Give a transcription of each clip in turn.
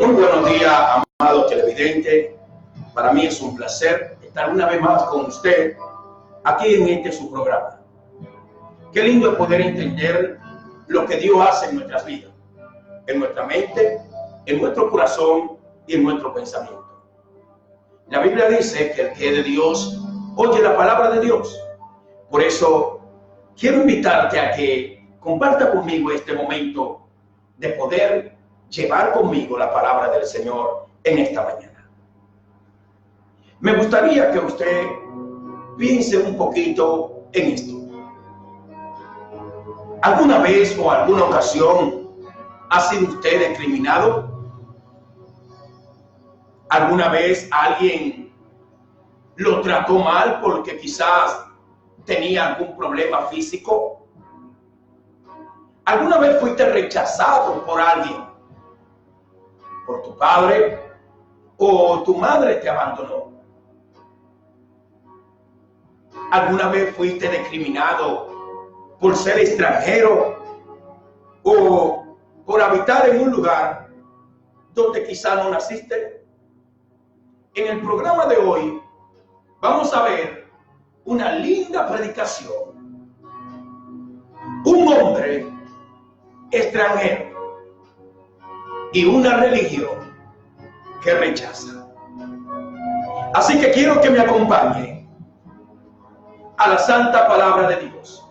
Muy buenos días, amado televidente. Para mí es un placer estar una vez más con usted aquí en su programa. Qué lindo poder entender lo que Dios hace en nuestras vidas, en nuestra mente, en nuestro corazón y en nuestro pensamiento. La Biblia dice que el que es de Dios oye la palabra de Dios. Por eso quiero invitarte a que comparta conmigo este momento de poder llevar conmigo la palabra del Señor en esta mañana. Me gustaría que usted piense un poquito en esto. ¿Alguna vez o alguna ocasión ha sido usted discriminado? ¿Alguna vez alguien lo trató mal porque quizás tenía algún problema físico? ¿Alguna vez fuiste rechazado por alguien? ¿Por tu padre o tu madre te abandonó? ¿Alguna vez fuiste discriminado por ser extranjero o por habitar en un lugar donde quizá no naciste? En el programa de hoy vamos a ver una linda predicación. Un hombre extranjero y una religión que rechaza. Así que quiero que me acompañe a la santa palabra de Dios.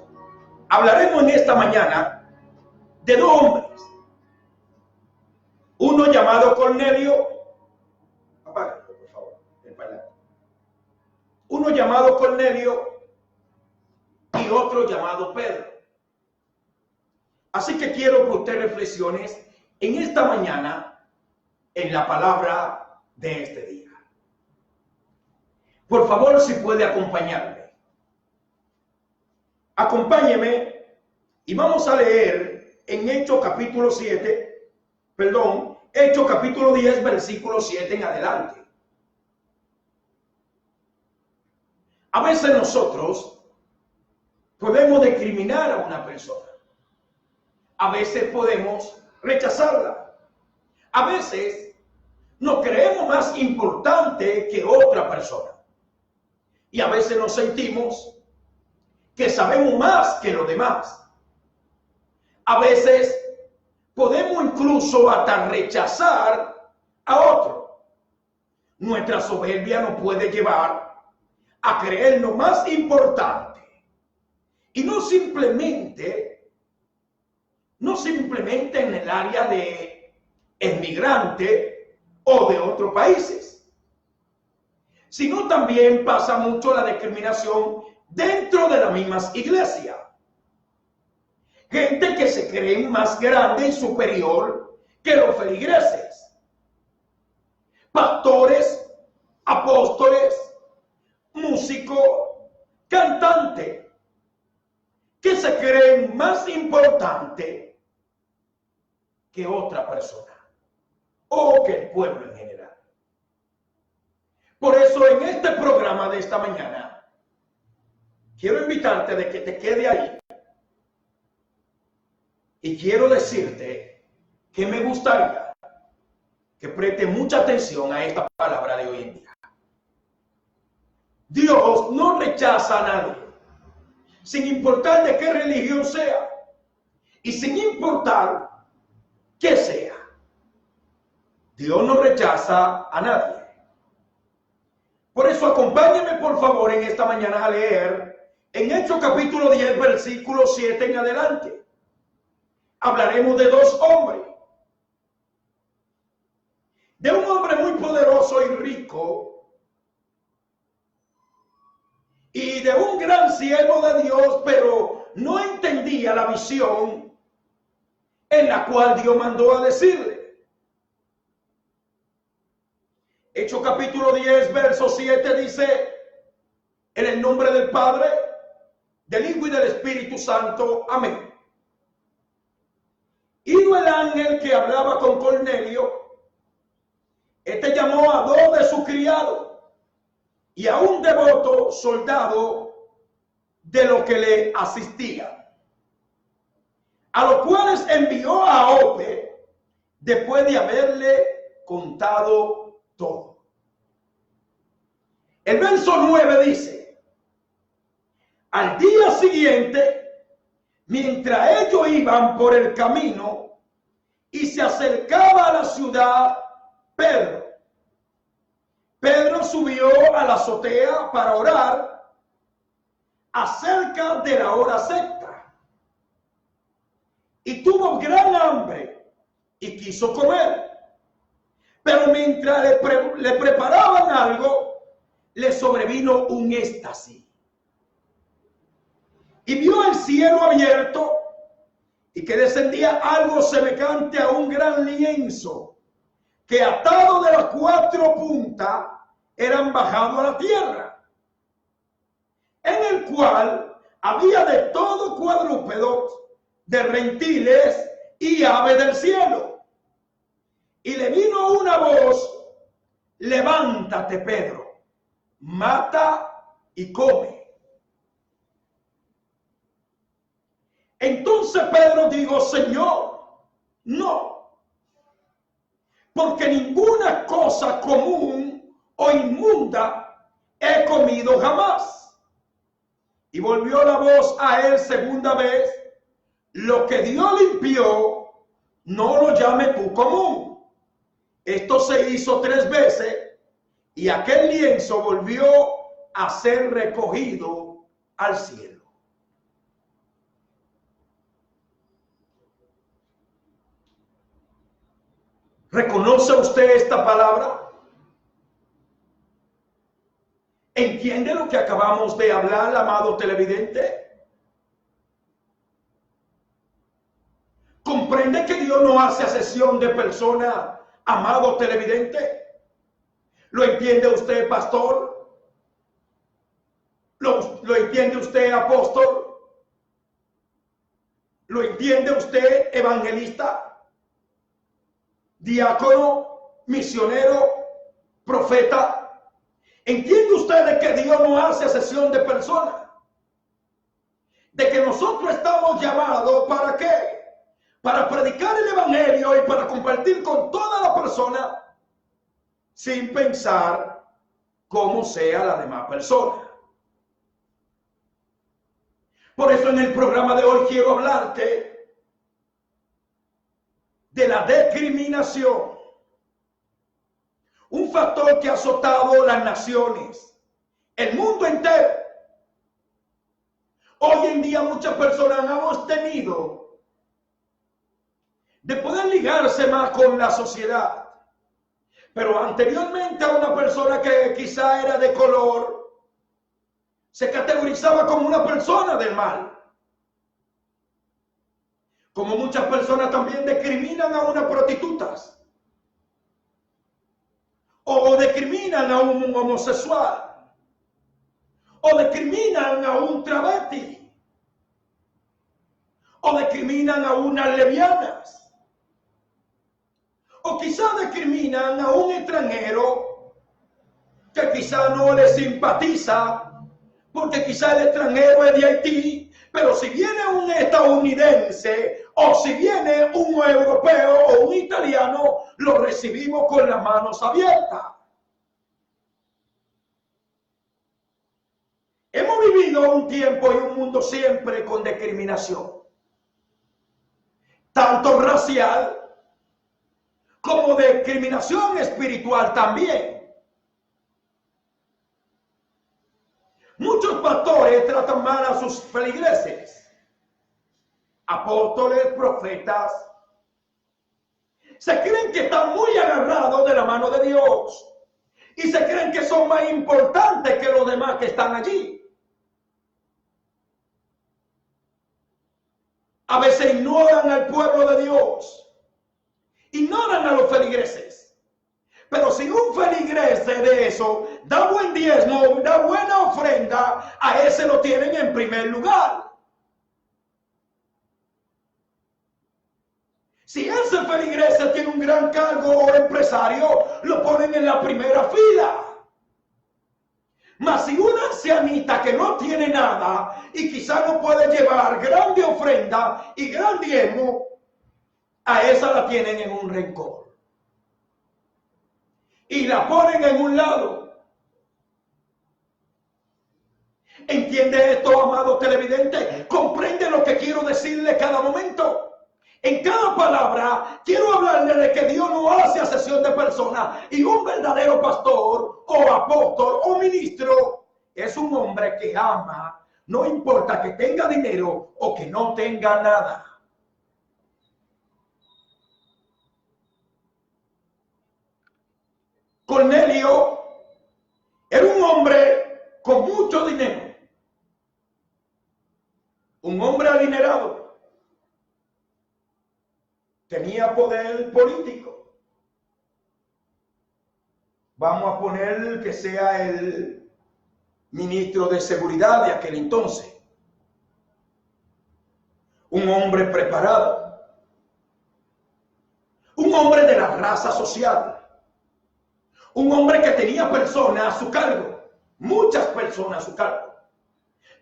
Hablaremos en esta mañana de dos hombres. Uno llamado Cornelio. Apágalo, por favor, el parlante. Uno llamado Cornelio y otro llamado Pedro. Así que quiero que usted reflexione en esta mañana en la palabra de este día. Por favor, si puede acompañarme. Acompáñeme y vamos a leer en Hechos capítulo 10, versículo 7 en adelante. A veces nosotros podemos discriminar a una persona. A veces podemos rechazarla. A veces nos creemos más importante que otra persona. Y a veces nos sentimos que sabemos más que los demás. A veces podemos incluso hasta rechazar a otro. Nuestra soberbia nos puede llevar a creernos más importante. Y no simplemente en el área de emigrante o de otros países, sino también pasa mucho la discriminación dentro de las mismas iglesias. Gente que se creen más grande y superior que los feligreses. Pastores, apóstoles, músicos, cantantes, que se creen más importantes que otra persona o que el pueblo en general. Por eso en este programa de esta mañana quiero invitarte de que te quede ahí y quiero decirte que me gustaría que preste mucha atención a esta palabra de hoy en día. Dios no rechaza a nadie, sin importar de qué religión sea y sin importar qué sea. Dios no rechaza a nadie. Por eso acompáñenme por favor en esta mañana a leer en Hechos capítulo 10, versículo 7 en adelante. Hablaremos de dos hombres. De un hombre muy poderoso y rico y de un gran siervo de Dios, pero no entendía la visión en la cual Dios mandó a decirle. Hechos capítulo 10, verso 7 dice: en el nombre del Padre, del Hijo y del Espíritu Santo. Amén. Ido el ángel que hablaba con Cornelio, este llamó a dos de sus criados y a un devoto soldado de lo que le asistía, a los cuales envió a Jope después de haberle contado todo. El verso 9 dice: al día siguiente, mientras ellos iban por el camino y se acercaba a la ciudad, Pedro subió a la azotea para orar acerca de la hora sexta, y tuvo gran hambre y quiso comer. Pero mientras le preparaban algo, le sobrevino un éxtasis. Y vio el cielo abierto y que descendía algo semejante a un gran lienzo, que atado de las cuatro puntas eran bajado a la tierra, en el cual había de todo cuadrúpedos, de reptiles y aves del cielo. Y le vino una voz: levántate, Pedro, mata y come. Entonces Pedro dijo: Señor, no, porque ninguna cosa común o inmunda he comido jamás. Y volvió la voz a él segunda vez: lo que Dios limpió, no lo llames tú común. Esto se hizo 3 veces y aquel lienzo volvió a ser recogido al cielo. ¿Reconoce usted esta palabra? ¿Entiende lo que acabamos de hablar, amado televidente? ¿Comprende que Dios no hace acepción de personas, amado televidente? ¿Lo entiende usted, pastor? ¿Lo entiende usted, apóstol? ¿Lo entiende usted, evangelista, diácono, misionero, profeta? ¿Entiende usted de que Dios no hace acepción de personas? De que nosotros estamos llamados ¿para qué? Para predicar el evangelio y para compartir con toda la persona, sin pensar cómo sea la demás persona. Por eso en el programa de hoy quiero hablarte de la discriminación, un factor que ha azotado las naciones, el mundo entero. Hoy en día muchas personas hemos tenido de poder ligarse más con la sociedad. Pero anteriormente a una persona que quizá era de color, se categorizaba como una persona del mal. Como muchas personas también discriminan a unas prostitutas. O discriminan a un homosexual. O discriminan a un travesti. O discriminan a unas lesbianas. O quizá discriminan a un extranjero que quizá no le simpatiza, porque quizá el extranjero es de Haití, pero si viene un estadounidense o si viene un europeo o un italiano, lo recibimos con las manos abiertas. Hemos vivido un tiempo y un mundo siempre con discriminación, tanto racial como discriminación espiritual también. Muchos pastores tratan mal a sus feligreses, apóstoles, profetas. Se creen que están muy agarrados de la mano de Dios y se creen que son más importantes que los demás que están allí. A veces ignoran al pueblo de Dios. Ignoran a los feligreses. Pero si un feligrese de eso da buen diezmo, da buena ofrenda, a ese lo tienen en primer lugar. Si ese feligrese tiene un gran cargo o empresario, lo ponen en la primera fila. Mas si una ancianita que no tiene nada y quizá no puede llevar grande ofrenda y gran diezmo, a esa la tienen en un rencor. y la ponen en un lado. ¿Entiende esto, amado televidente? ¿Comprende lo que quiero decirle cada momento? En cada palabra quiero hablarle de que Dios no hace acepción de personas, y un verdadero pastor o apóstol o ministro es un hombre que ama, no importa que tenga dinero o que no tenga nada. Cornelio era un hombre con mucho dinero, un hombre adinerado, tenía poder político. Vamos a poner que sea el ministro de seguridad de aquel entonces. Un hombre preparado, un hombre de la raza social, un hombre que tenía personas a su cargo, muchas personas a su cargo,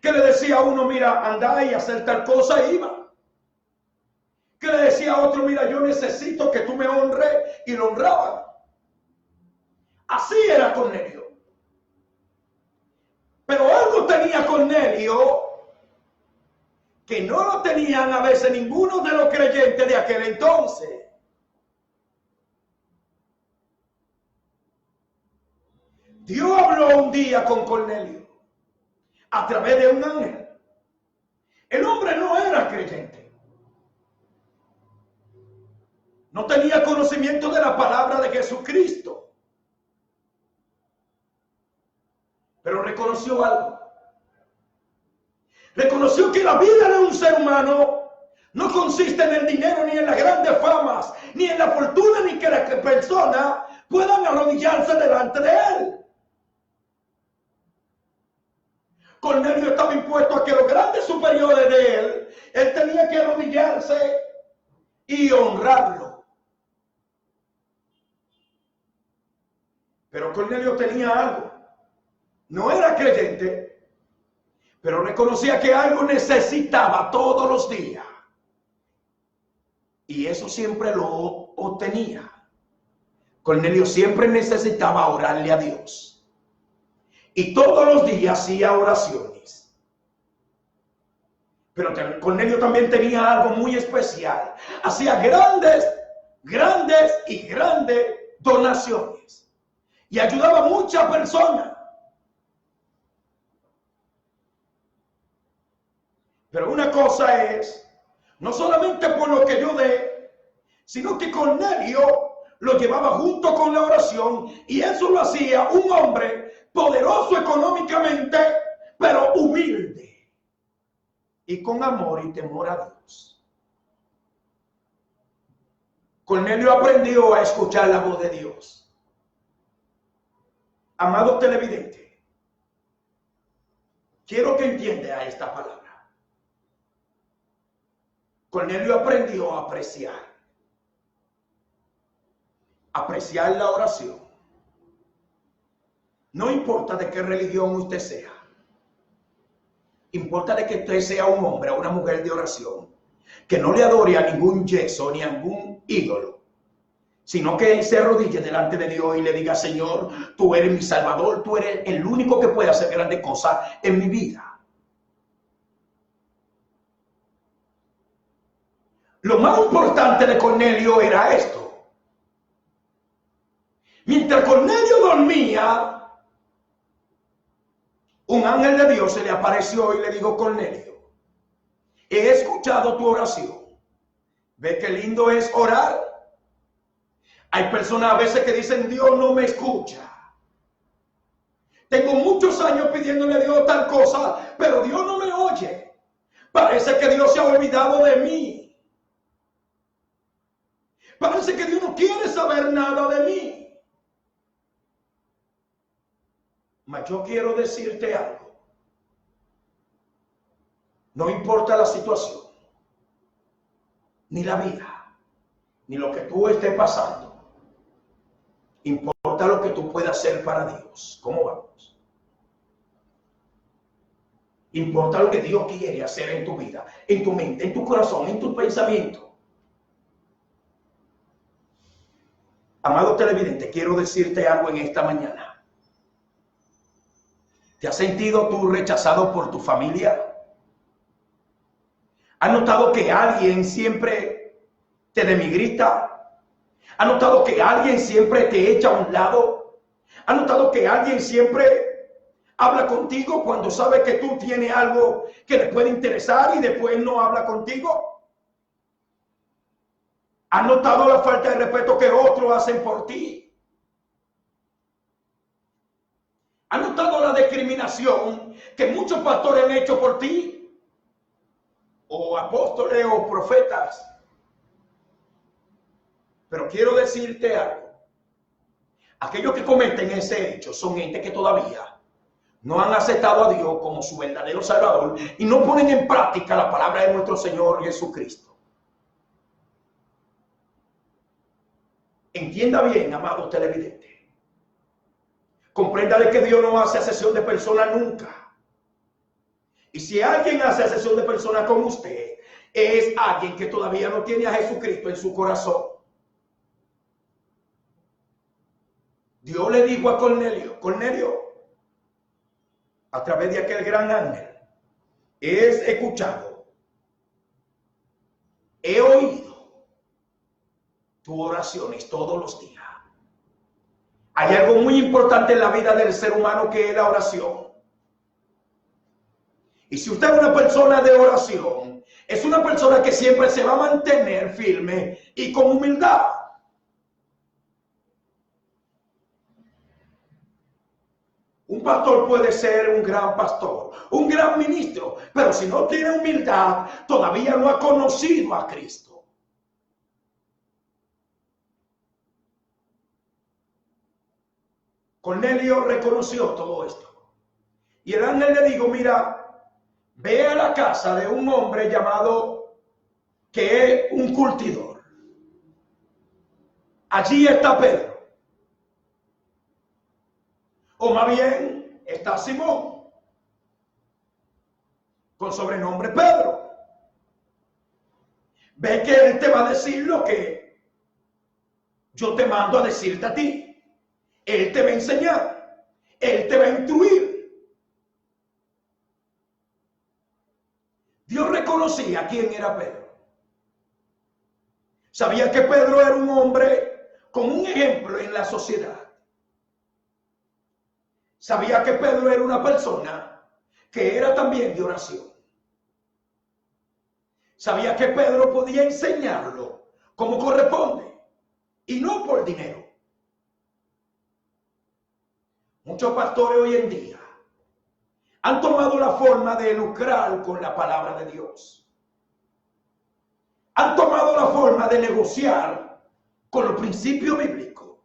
que le decía a uno, mira, anda y hacer tal cosa, e iba. Que le decía a otro, mira, yo necesito que tú me honres, y lo honraban. Así era Cornelio. Pero algo tenía Cornelio que no lo tenían a veces ninguno de los creyentes de aquel entonces. Dios habló un día con Cornelio a través de un ángel. El hombre no era creyente. No tenía conocimiento de la palabra de Jesucristo. Pero reconoció algo. Reconoció que la vida de un ser humano no consiste en el dinero, ni en las grandes famas, ni en la fortuna, ni que las personas puedan arrodillarse delante de él. Cornelio estaba impuesto a que los grandes superiores de él tenía que arrodillarse y honrarlo. Pero Cornelio tenía algo. No era creyente, pero reconocía que algo necesitaba todos los días. Y eso siempre lo obtenía. Cornelio siempre necesitaba orarle a Dios. Y todos los días hacía oraciones. Pero Cornelio también tenía algo muy especial. Hacía grandes donaciones. Y ayudaba a muchas personas. Pero una cosa es, no solamente por lo que yo dé, sino que Cornelio lo llevaba junto con la oración, y eso lo hacía un hombre poderoso económicamente, pero humilde y con amor y temor a Dios. Cornelio aprendió a escuchar la voz de Dios. Amado televidente, quiero que entienda esta palabra. Cornelio aprendió a apreciar la oración. No importa de qué religión usted sea, importa de que usted sea un hombre o una mujer de oración, que no le adore a ningún yeso ni a ningún ídolo, sino que se arrodille delante de Dios y le diga: Señor, tú eres mi Salvador, tú eres el único que puede hacer grandes cosas en mi vida. Lo más importante de Cornelio era esto. Mientras Cornelio dormía, un ángel de Dios se le apareció y le dijo: Cornelio, he escuchado tu oración. ¿Ve qué lindo es orar? Hay personas a veces que dicen: Dios no me escucha. Tengo muchos años pidiéndole a Dios tal cosa, pero Dios no me oye. Parece que Dios se ha olvidado de mí. Parece que Dios no quiere saber nada de mí. Mas yo quiero decirte algo. No importa la situación, ni la vida, ni lo que tú estés pasando. Importa lo que tú puedas hacer para Dios. ¿Cómo vamos? Importa lo que Dios quiere hacer en tu vida, en tu mente, en tu corazón, en tus pensamientos. Amado televidente, quiero decirte algo en esta mañana. ¿Te has sentido tú rechazado por tu familia? ¿Has notado que alguien siempre te denigrita? ¿Has notado que alguien siempre te echa a un lado? ¿Has notado que alguien siempre habla contigo cuando sabe que tú tienes algo que le puede interesar y después no habla contigo? ¿Has notado la falta de respeto que otros hacen por ti? ¿Has notado la discriminación que muchos pastores han hecho por ti? O apóstoles o profetas. Pero quiero decirte algo. Aquellos que cometen ese hecho son gente que todavía no han aceptado a Dios como su verdadero Salvador y no ponen en práctica la palabra de nuestro Señor Jesucristo. Entienda bien, amado televidente. Comprenda de que Dios no hace acepción de personas nunca. Y si alguien hace acepción de personas con usted, es alguien que todavía no tiene a Jesucristo en su corazón. Dios le dijo a Cornelio, Cornelio, a través de aquel gran ángel, he escuchado, he oído tus oraciones todos los días. Hay algo muy importante en la vida del ser humano que es la oración. Y si usted es una persona de oración, es una persona que siempre se va a mantener firme y con humildad. Un pastor puede ser un gran pastor, un gran ministro, pero si no tiene humildad, todavía no ha conocido a Cristo. Cornelio reconoció todo esto. Y el ángel le dijo, mira, ve a la casa de un hombre llamado, que es un curtidor. Allí está Pedro. O más bien, está Simón, con sobrenombre Pedro. Ve que él te va a decir lo que yo te mando a decirte a ti. Él te va a enseñar. Él te va a instruir. Dios reconocía quién era Pedro. Sabía que Pedro era un hombre con un ejemplo en la sociedad. Sabía que Pedro era una persona que era también de oración. Sabía que Pedro podía enseñarlo como corresponde y no por dinero. Muchos pastores hoy en día han tomado la forma de lucrar con la palabra de Dios. Han tomado la forma de negociar con los principios bíblicos.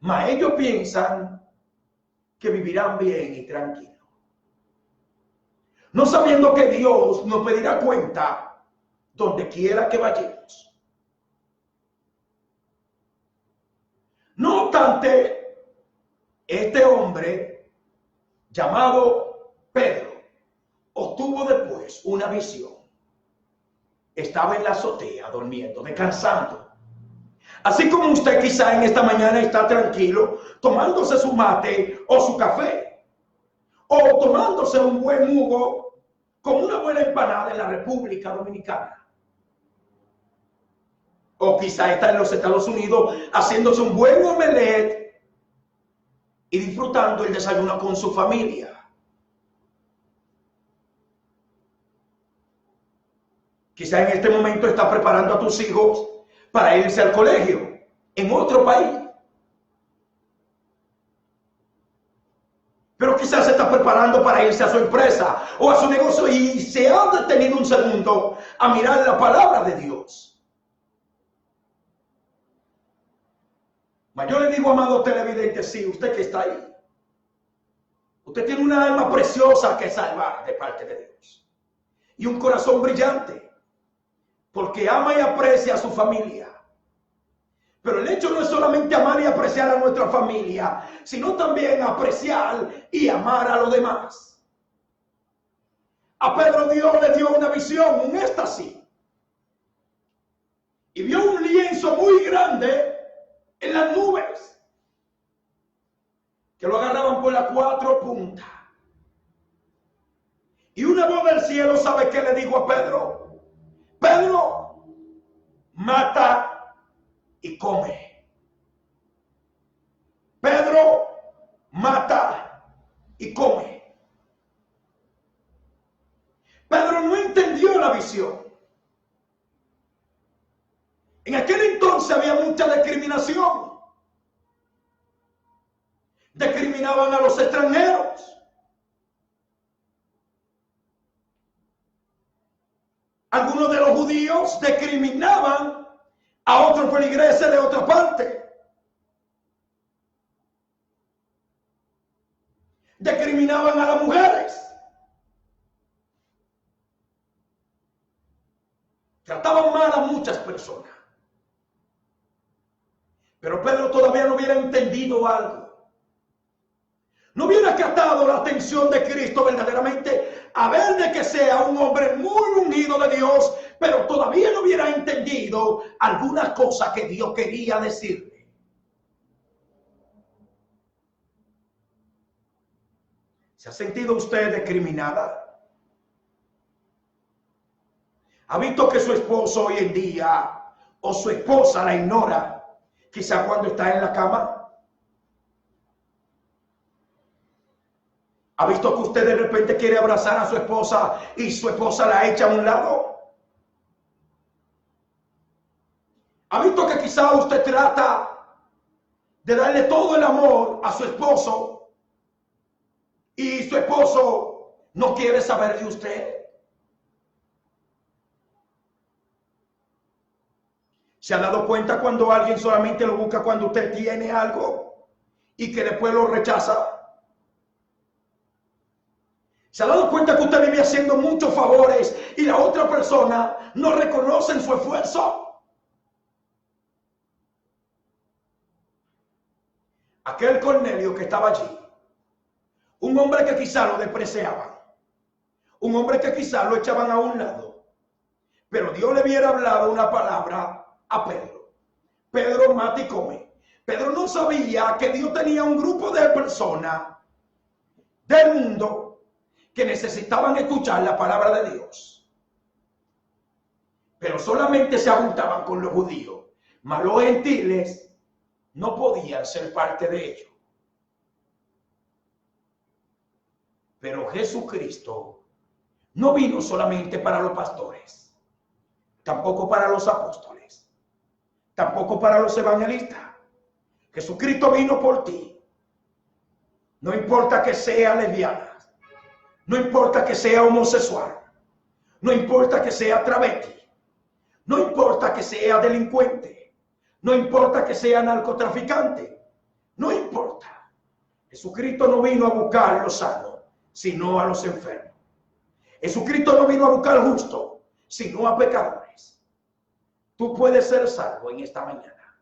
Mas ellos piensan que vivirán bien y tranquilos, no sabiendo que Dios nos pedirá cuenta donde quiera que vayamos. No obstante, este hombre llamado Pedro obtuvo después una visión. Estaba en la azotea durmiendo, descansando. Así como usted quizá en esta mañana está tranquilo, tomándose su mate o su café, o tomándose un buen jugo con una buena empanada en la República Dominicana. O quizá está en los Estados Unidos haciéndose un buen omelette y disfrutando el desayuno con su familia. Quizá en este momento está preparando a tus hijos para irse al colegio en otro país. Pero quizás se está preparando para irse a su empresa o a su negocio y se ha detenido un segundo a mirar la palabra de Dios. Mas yo le digo, amado televidente, sí, usted que está ahí, usted tiene una alma preciosa que salvar de parte de Dios y un corazón brillante, porque ama y aprecia a su familia. Pero el hecho no es solamente amar y apreciar a nuestra familia, sino también apreciar y amar a los demás. A Pedro Dios le dio una visión, un éxtasis, y vio un lienzo muy grande en las nubes, que lo agarraban por las cuatro puntas. Y una voz del cielo, ¿sabe qué le dijo a Pedro? Pedro, mata y come. Pedro, mata y come. Pedro no entendió la visión. En aquel entonces había mucha discriminación. Discriminaban a los extranjeros. Algunos de los judíos discriminaban a otros feligreses de otra parte. Discriminaban a las mujeres. Trataban mal a muchas personas. Pero Pedro todavía no hubiera entendido algo. No hubiera captado la atención de Cristo verdaderamente, a ver de que sea un hombre muy unido de Dios, pero todavía no hubiera entendido algunas cosas que Dios quería decirle. ¿Se ha sentido usted discriminada? ¿Ha visto que su esposo hoy en día o su esposa la ignora, quizá cuando está en la cama? ¿Ha visto que usted de repente quiere abrazar a su esposa y su esposa la echa a un lado? ¿Ha visto que quizá usted trata de darle todo el amor a su esposo y su esposo no quiere saber de usted? ¿Se ha dado cuenta cuando alguien solamente lo busca cuando usted tiene algo y que después lo rechaza? ¿Se ha dado cuenta que usted vive haciendo muchos favores y la otra persona no reconoce su esfuerzo? Aquel Cornelio que estaba allí, un hombre que quizá lo despreciaban, un hombre que quizá lo echaban a un lado, pero Dios le hubiera hablado una palabra a Pedro. Pedro, mata y come. Pedro no sabía que Dios tenía un grupo de personas del mundo que necesitaban escuchar la palabra de Dios. Pero solamente se juntaban con los judíos, mas los gentiles no podían ser parte de ello. Pero Jesucristo no vino solamente para los pastores, tampoco para los apóstoles, tampoco para los evangelistas. Jesucristo vino por ti. No importa que sea lesbiana, no importa que sea homosexual, no importa que sea travesti, no importa que sea delincuente, no importa que sea narcotraficante, no importa. Jesucristo no vino a buscar a los sanos, sino a los enfermos. Jesucristo no vino a buscar justos, sino a pecadores. Tú puedes ser salvo en esta mañana.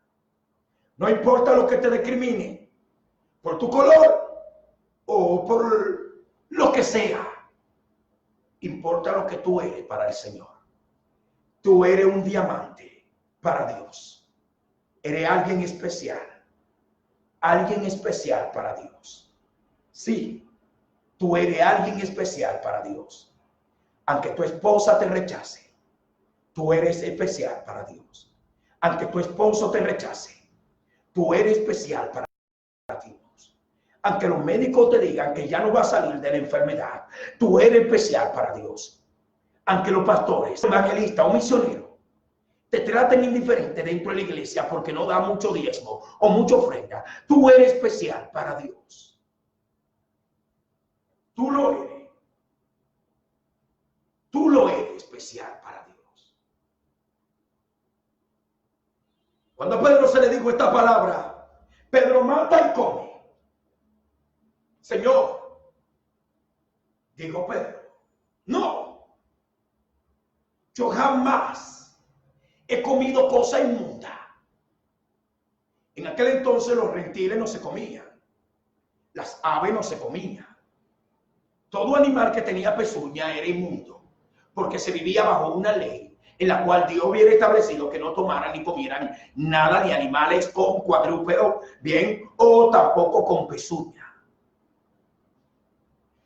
No importa lo que te discrimine, por tu color o por lo que sea, importa lo que tú eres para el Señor. Tú eres un diamante para Dios. Eres alguien especial para Dios. Sí, tú eres alguien especial para Dios. Aunque tu esposa te rechace, tú eres especial para Dios. Aunque tu esposo te rechace, tú eres especial para Dios. Aunque los médicos te digan que ya no va a salir de la enfermedad, tú eres especial para Dios. Aunque los pastores, evangelistas o misioneros te traten indiferente dentro de la iglesia porque no da mucho diezmo o mucha ofrenda, tú eres especial para Dios. Tú lo eres. Tú lo eres especial para Dios. Cuando a Pedro se le dijo esta palabra, Pedro, mata y come. Señor, dijo Pedro, no, yo jamás he comido cosa inmunda. En aquel entonces los reptiles no se comían, las aves no se comían. Todo animal que tenía pezuña era inmundo, porque se vivía bajo una ley en la cual Dios hubiera establecido que no tomaran ni comieran nada de animales con cuadrúpedo, bien, o tampoco con pezuña.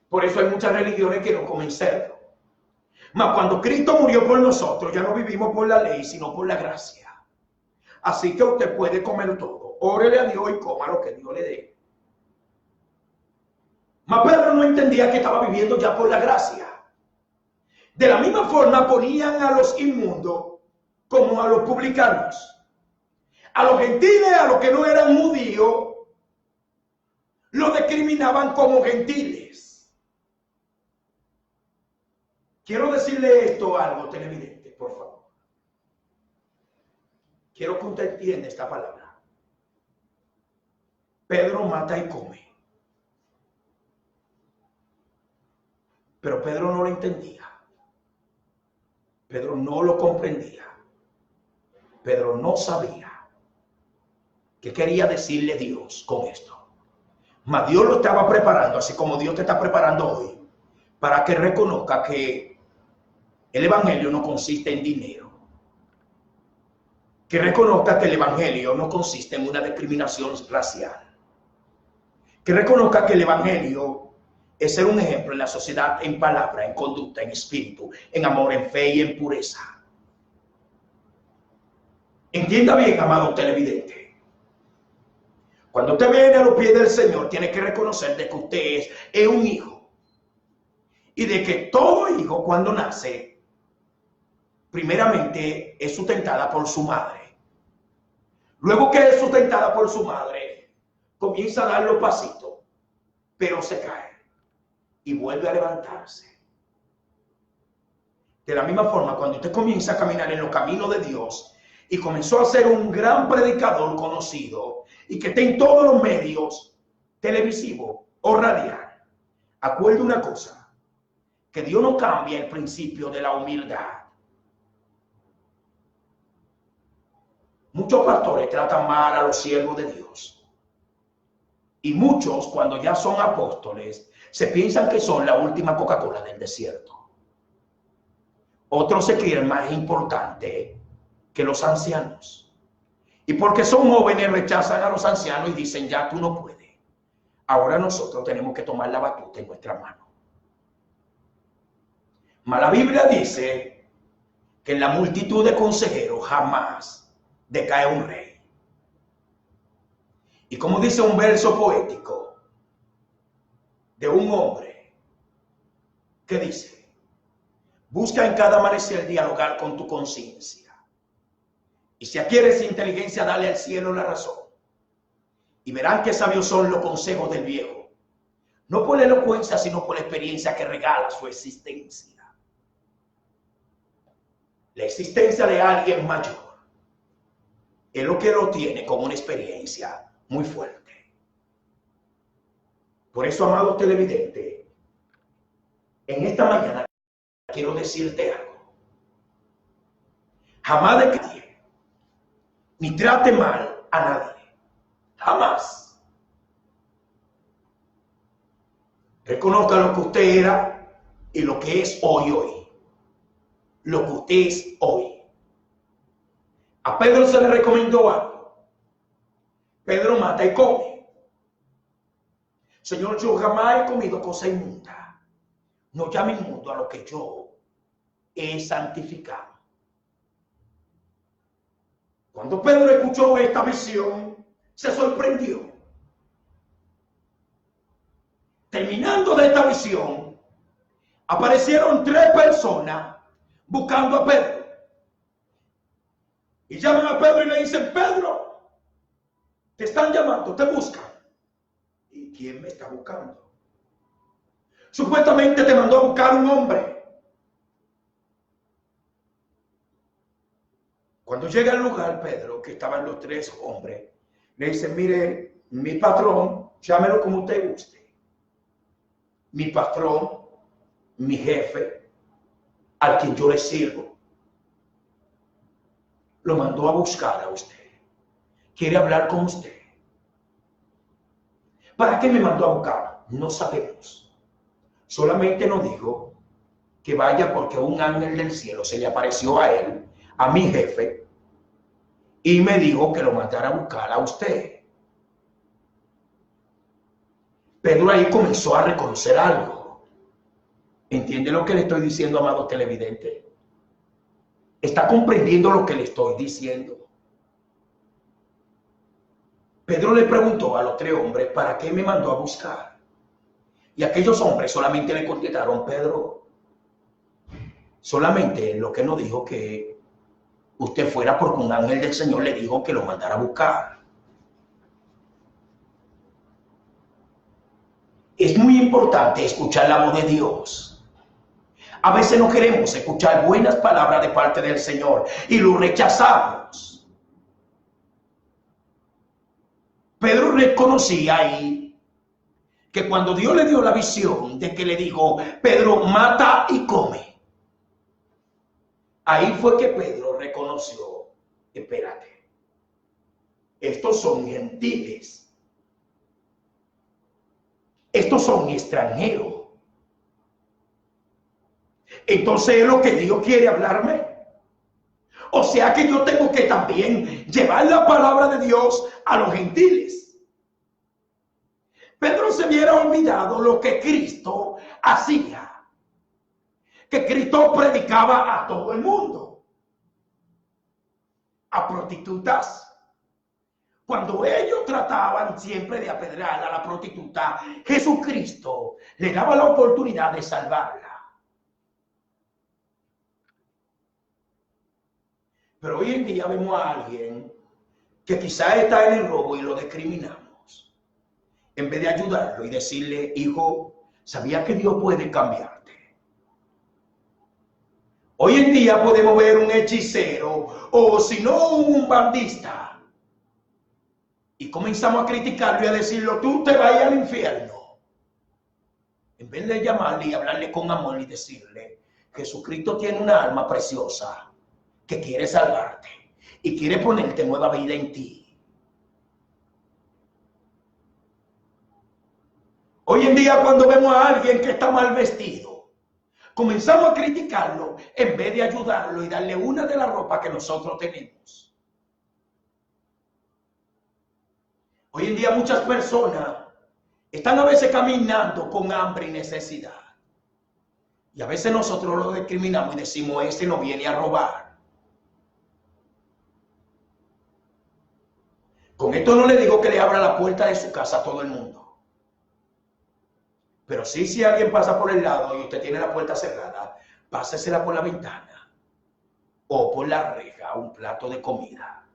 Por eso hay muchas religiones que no comen cerdo. Mas cuando Cristo murió por nosotros, ya no vivimos por la ley, sino por la gracia. Así que usted puede comer todo. Órele a Dios y coma lo que Dios le dé. Mas Pedro no entendía que estaba viviendo ya por la gracia. De la misma forma ponían a los inmundos como a los publicanos. A los gentiles, a los que no eran judíos, los discriminaban como gentiles. Quiero decirle esto algo, televidente, por favor. Quiero que usted entienda esta palabra. Pedro mata y come. Pero Pedro no lo entendía. Pedro no lo comprendía. Pedro no sabía qué quería decirle Dios con esto. Mas Dios lo estaba preparando, así como Dios te está preparando hoy, para que reconozca que el evangelio no consiste en dinero. Que reconozca que el evangelio no consiste en una discriminación racial. Que reconozca que el evangelio es ser un ejemplo en la sociedad, en palabra, en conducta, en espíritu, en amor, en fe y en pureza. Entienda bien, amado televidente. Cuando usted viene a los pies del Señor, tiene que reconocer de que usted es un hijo. Y de que todo hijo, cuando nace, primeramente es sustentada por su madre. Luego que es sustentada por su madre, comienza a dar los pasitos, pero se cae y vuelve a levantarse. De la misma forma, cuando usted comienza a caminar en los caminos de Dios y comenzó a ser un gran predicador conocido y que esté en todos los medios televisivos o radial, acuerde una cosa, que Dios no cambia el principio de la humildad. Muchos pastores tratan mal a los siervos de Dios. Y muchos, cuando ya son apóstoles, se piensan que son la última Coca-Cola del desierto. Otros se creen más importantes que los ancianos. Y porque son jóvenes, rechazan a los ancianos y dicen, ya tú no puedes. Ahora nosotros tenemos que tomar la batuta en nuestra mano. Mas la Biblia dice que en la multitud de consejeros jamás decae un rey. Y como dice un verso poético de un hombre que dice, busca en cada amanecer dialogar con tu conciencia. Y si adquieres inteligencia, dale al cielo la razón. Y verán qué sabios son los consejos del viejo. No por la elocuencia, sino por la experiencia que regala su existencia. La existencia de alguien mayor es lo que lo tiene como una experiencia muy fuerte. Por eso, amado televidente, en esta mañana quiero decirte algo. Jamás de nadie, ni trate mal a nadie. Jamás. Reconozca lo que usted era y lo que es hoy. Lo que usted es hoy. A Pedro se le recomendó algo. Pedro mata y come. Señor, yo jamás he comido cosa inmunda. No llame inmundo a lo que yo he santificado. Cuando Pedro escuchó esta visión, se sorprendió. Terminando de esta visión, aparecieron 3 personas buscando a Pedro. Y llaman a Pedro y le dicen, Pedro, te están llamando, te buscan. ¿Y quién me está buscando? Supuestamente te mandó a buscar un hombre. Cuando llega al lugar, Pedro, que estaban los 3 hombres, le dice, mire, mi patrón, llámelo como usted guste. Mi patrón, mi jefe, al quien yo le sirvo, lo mandó a buscar a usted. Quiere hablar con usted. ¿Para qué me mandó a buscar? No sabemos. Solamente nos dijo que vaya porque un ángel del cielo se le apareció a él, a mi jefe, y me dijo que lo mandara a buscar a usted. Pedro ahí comenzó a reconocer algo. ¿Entiende lo que le estoy diciendo, amado televidente? ¿Está comprendiendo lo que le estoy diciendo? Pedro le preguntó a los 3 hombres, ¿para qué me mandó a buscar? Y aquellos hombres solamente le contestaron, Pedro, solamente lo que nos dijo que usted fuera porque un ángel del Señor le dijo que lo mandara a buscar. Es muy importante escuchar la voz de Dios. A veces no queremos escuchar buenas palabras de parte del Señor y lo rechazamos. Pedro reconocía ahí que cuando Dios le dio la visión de que le dijo, Pedro, mata y come. Ahí fue que Pedro reconoció, espérate, estos son gentiles, estos son extranjeros. Entonces es lo que Dios quiere hablarme. O sea que yo tengo que también llevar la palabra de Dios a los gentiles. Pedro se hubiera olvidado lo que Cristo hacía. Que Cristo predicaba a todo el mundo. A prostitutas. Cuando ellos trataban siempre de apedrear a la prostituta, Jesucristo le daba la oportunidad de salvarla. Pero hoy en día vemos a alguien que quizás está en el robo y lo discriminamos. En vez de ayudarlo y decirle, hijo, ¿sabías que Dios puede cambiarte? Hoy en día podemos ver un hechicero o si no un bandista. Y comenzamos a criticarlo y a decirlo, tú te vas al infierno. En vez de llamarle y hablarle con amor y decirle, Jesucristo tiene una alma preciosa que quiere salvarte y quiere ponerte nueva vida en ti. Hoy en día cuando vemos a alguien que está mal vestido, comenzamos a criticarlo en vez de ayudarlo y darle una de las ropas que nosotros tenemos. Hoy en día muchas personas están a veces caminando con hambre y necesidad. Y a veces nosotros lo discriminamos y decimos, este no viene a robar. Con esto no le digo que le abra la puerta de su casa a todo el mundo. Pero sí, si alguien pasa por el lado y usted tiene la puerta cerrada, pásesela por la ventana o por la reja un plato de comida.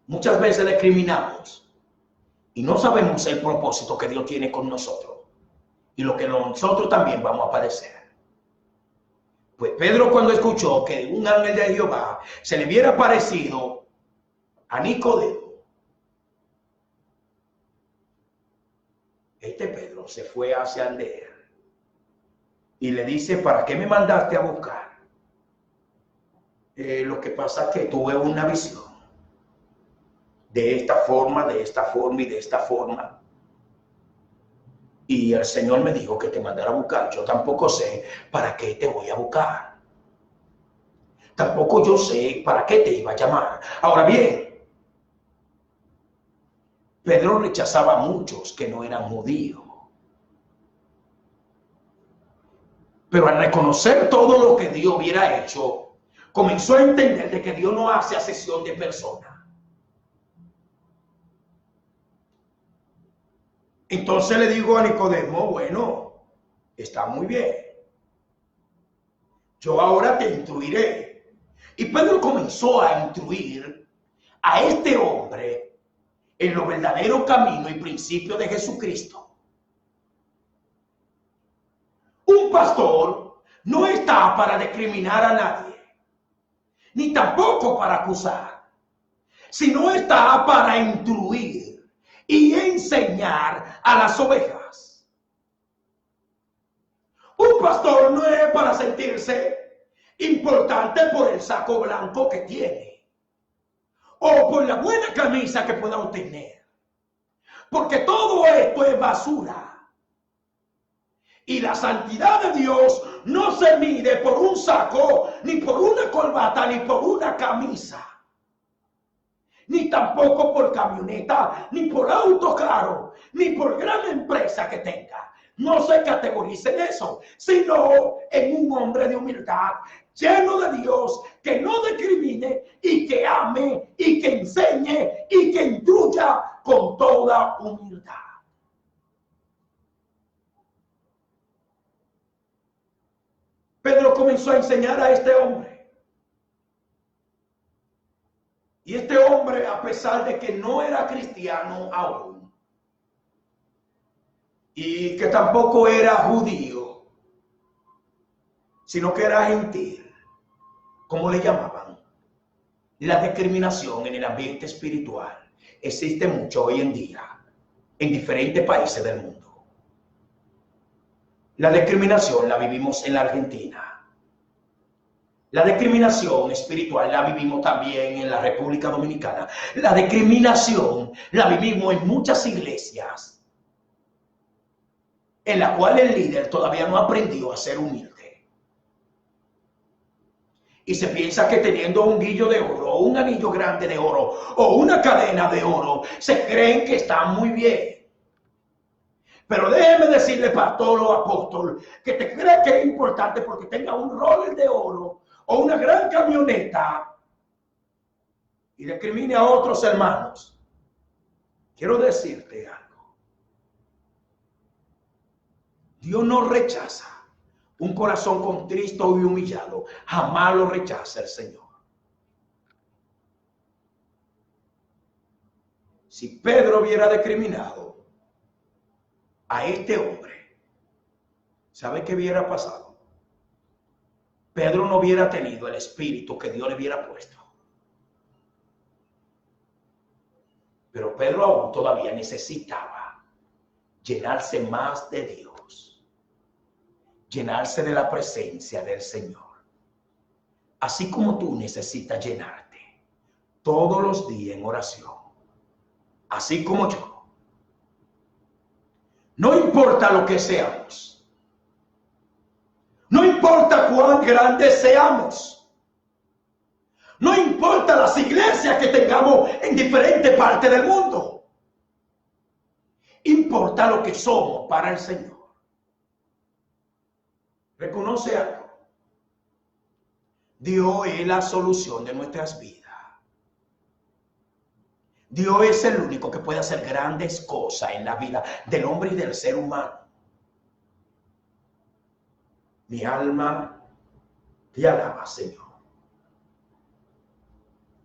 Muchas veces discriminamos y no sabemos el propósito que Dios tiene con nosotros y lo que nosotros también vamos a padecer. Pues Pedro, cuando escuchó que un ángel de Jehová se le hubiera parecido a Nicodemo, Pedro se fue hacia él y le dice, ¿para qué me mandaste a buscar? Lo que pasa es que tuve una visión de esta forma y de esta forma. Y el Señor me dijo que te mandara a buscar. Yo tampoco sé para qué te voy a buscar. Tampoco yo sé para qué te iba a llamar. Ahora bien, Pedro rechazaba a muchos que no eran judíos. Pero al reconocer todo lo que Dios hubiera hecho, comenzó a entender de que Dios no hace acepción de personas. Entonces le digo a Nicodemo, bueno, está muy bien. Yo ahora te instruiré. Y Pedro comenzó a instruir a este hombre en lo verdadero camino y principio de Jesucristo. Un pastor no está para discriminar a nadie, ni tampoco para acusar, sino está para instruir y enseñar a las ovejas. Un pastor no es para sentirse importante por el saco blanco que tiene o por la buena camisa que pueda obtener, porque todo esto es basura. Y la santidad de Dios no se mide por un saco, ni por una corbata, ni por una camisa, ni tampoco por camioneta, ni por auto caro, ni por gran empresa que tenga. No se categorice en eso, sino en un hombre de humildad, lleno de Dios, que no discrimine y que ame y que enseñe y que instruya con toda humildad. Pedro comenzó a enseñar a este hombre. Y este hombre, a pesar de que no era cristiano aún, y que tampoco era judío, sino que era gentil, como le llamaban, la discriminación en el ambiente espiritual existe mucho hoy en día en diferentes países del mundo. La discriminación la vivimos en la Argentina. La discriminación espiritual la vivimos también en la República Dominicana. La discriminación la vivimos en muchas iglesias en la cual el líder todavía no aprendió a ser humilde. Y se piensa que teniendo un guillo de oro, o un anillo grande de oro, o una cadena de oro, se creen que están muy bien. Pero déjeme decirle, pastor o apóstol, que te cree que es importante porque tenga un roller de oro o una gran camioneta y discrimine a otros hermanos. Quiero decirte algo. Dios no rechaza un corazón contristo y humillado. Jamás lo rechaza el Señor. Si Pedro hubiera discriminado a este hombre, ¿sabe qué hubiera pasado? Pedro no hubiera tenido el espíritu que Dios le hubiera puesto. Pero Pedro aún todavía necesitaba llenarse más de Dios. Llenarse de la presencia del Señor. Así como tú necesitas llenarte todos los días en oración. Así como yo. No importa lo que seamos. No importa cuán grandes seamos. No importa las iglesias que tengamos en diferentes partes del mundo. Importa lo que somos para el Señor. Reconoce algo. Dios es la solución de nuestras vidas. Dios es el único que puede hacer grandes cosas en la vida del hombre y del ser humano. Mi alma te alaba, Señor.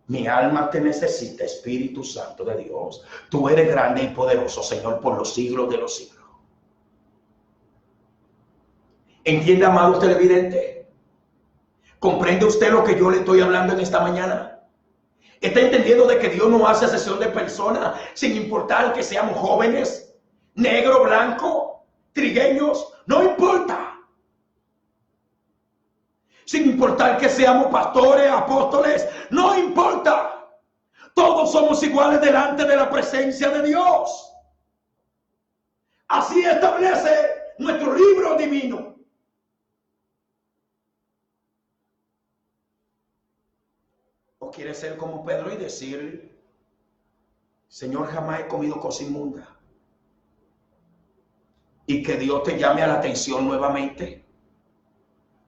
Mi alma te necesita, Espíritu Santo de Dios. Tú eres grande y poderoso, Señor, por los siglos de los siglos. ¿Entiende, amado televidente? ¿Comprende usted lo que yo le estoy hablando en esta mañana? ¿Está entendiendo de que Dios no hace excepción de personas sin importar que seamos jóvenes, negro, blanco, trigueños? No importa. Sin importar que seamos pastores, apóstoles, no importa. Todos somos iguales delante de la presencia de Dios. Así establece nuestro libro divino. ¿O quieres ser como Pedro y decir, Señor, jamás he comido cosa inmunda? Y que Dios te llame a la atención nuevamente.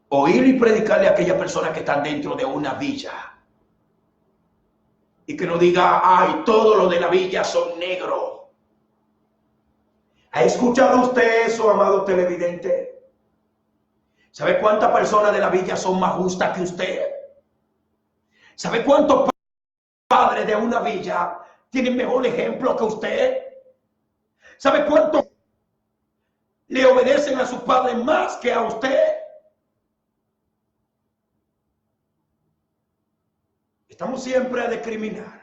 O ir y predicarle a aquellas personas que están dentro de una villa. Y que no diga, ay, todo lo de la villa son negros. ¿Ha escuchado usted eso, amado televidente? ¿Sabe cuántas personas de la villa son más justas que usted? ¿Sabe cuántos padres de una villa tienen mejor ejemplo que usted? ¿Sabe cuántos le obedecen a sus padres más que a usted? Estamos siempre a discriminar.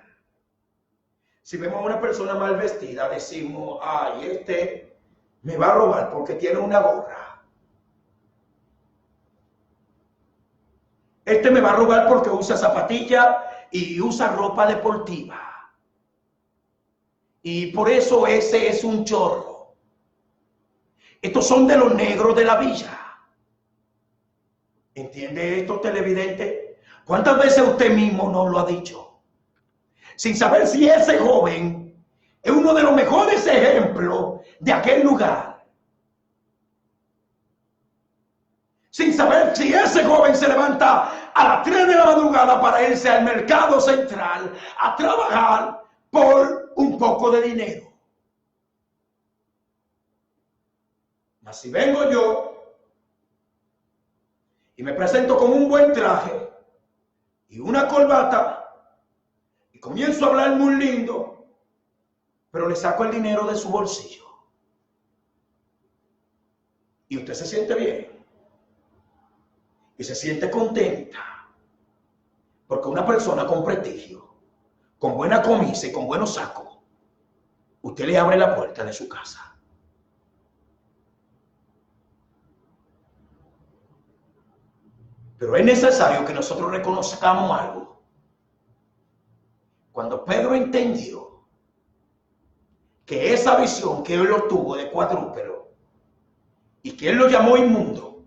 Si vemos a una persona mal vestida, decimos, ay, este me va a robar porque tiene una gorra. Este me va a robar porque usa zapatilla y usa ropa deportiva. Y por eso ese es un chorro. Estos son de los negros de la villa. ¿Entiende esto, televidente? ¿Cuántas veces usted mismo nos lo ha dicho? Sin saber si ese joven es uno de los mejores ejemplos de aquel lugar. Sin saber si ese joven se levanta a las 3 de la madrugada para irse al mercado central a trabajar por un poco de dinero. Mas si vengo yo y me presento con un buen traje y una corbata y comienzo a hablar muy lindo, pero le saco el dinero de su bolsillo y usted se siente bien y se siente contenta, porque una persona con prestigio, con buena camisa y con buenos sacos, usted le abre la puerta de su casa. Pero es necesario que nosotros reconozcamos algo. Cuando Pedro entendió que esa visión que él lo tuvo de cuadrúpedo y que él lo llamó inmundo,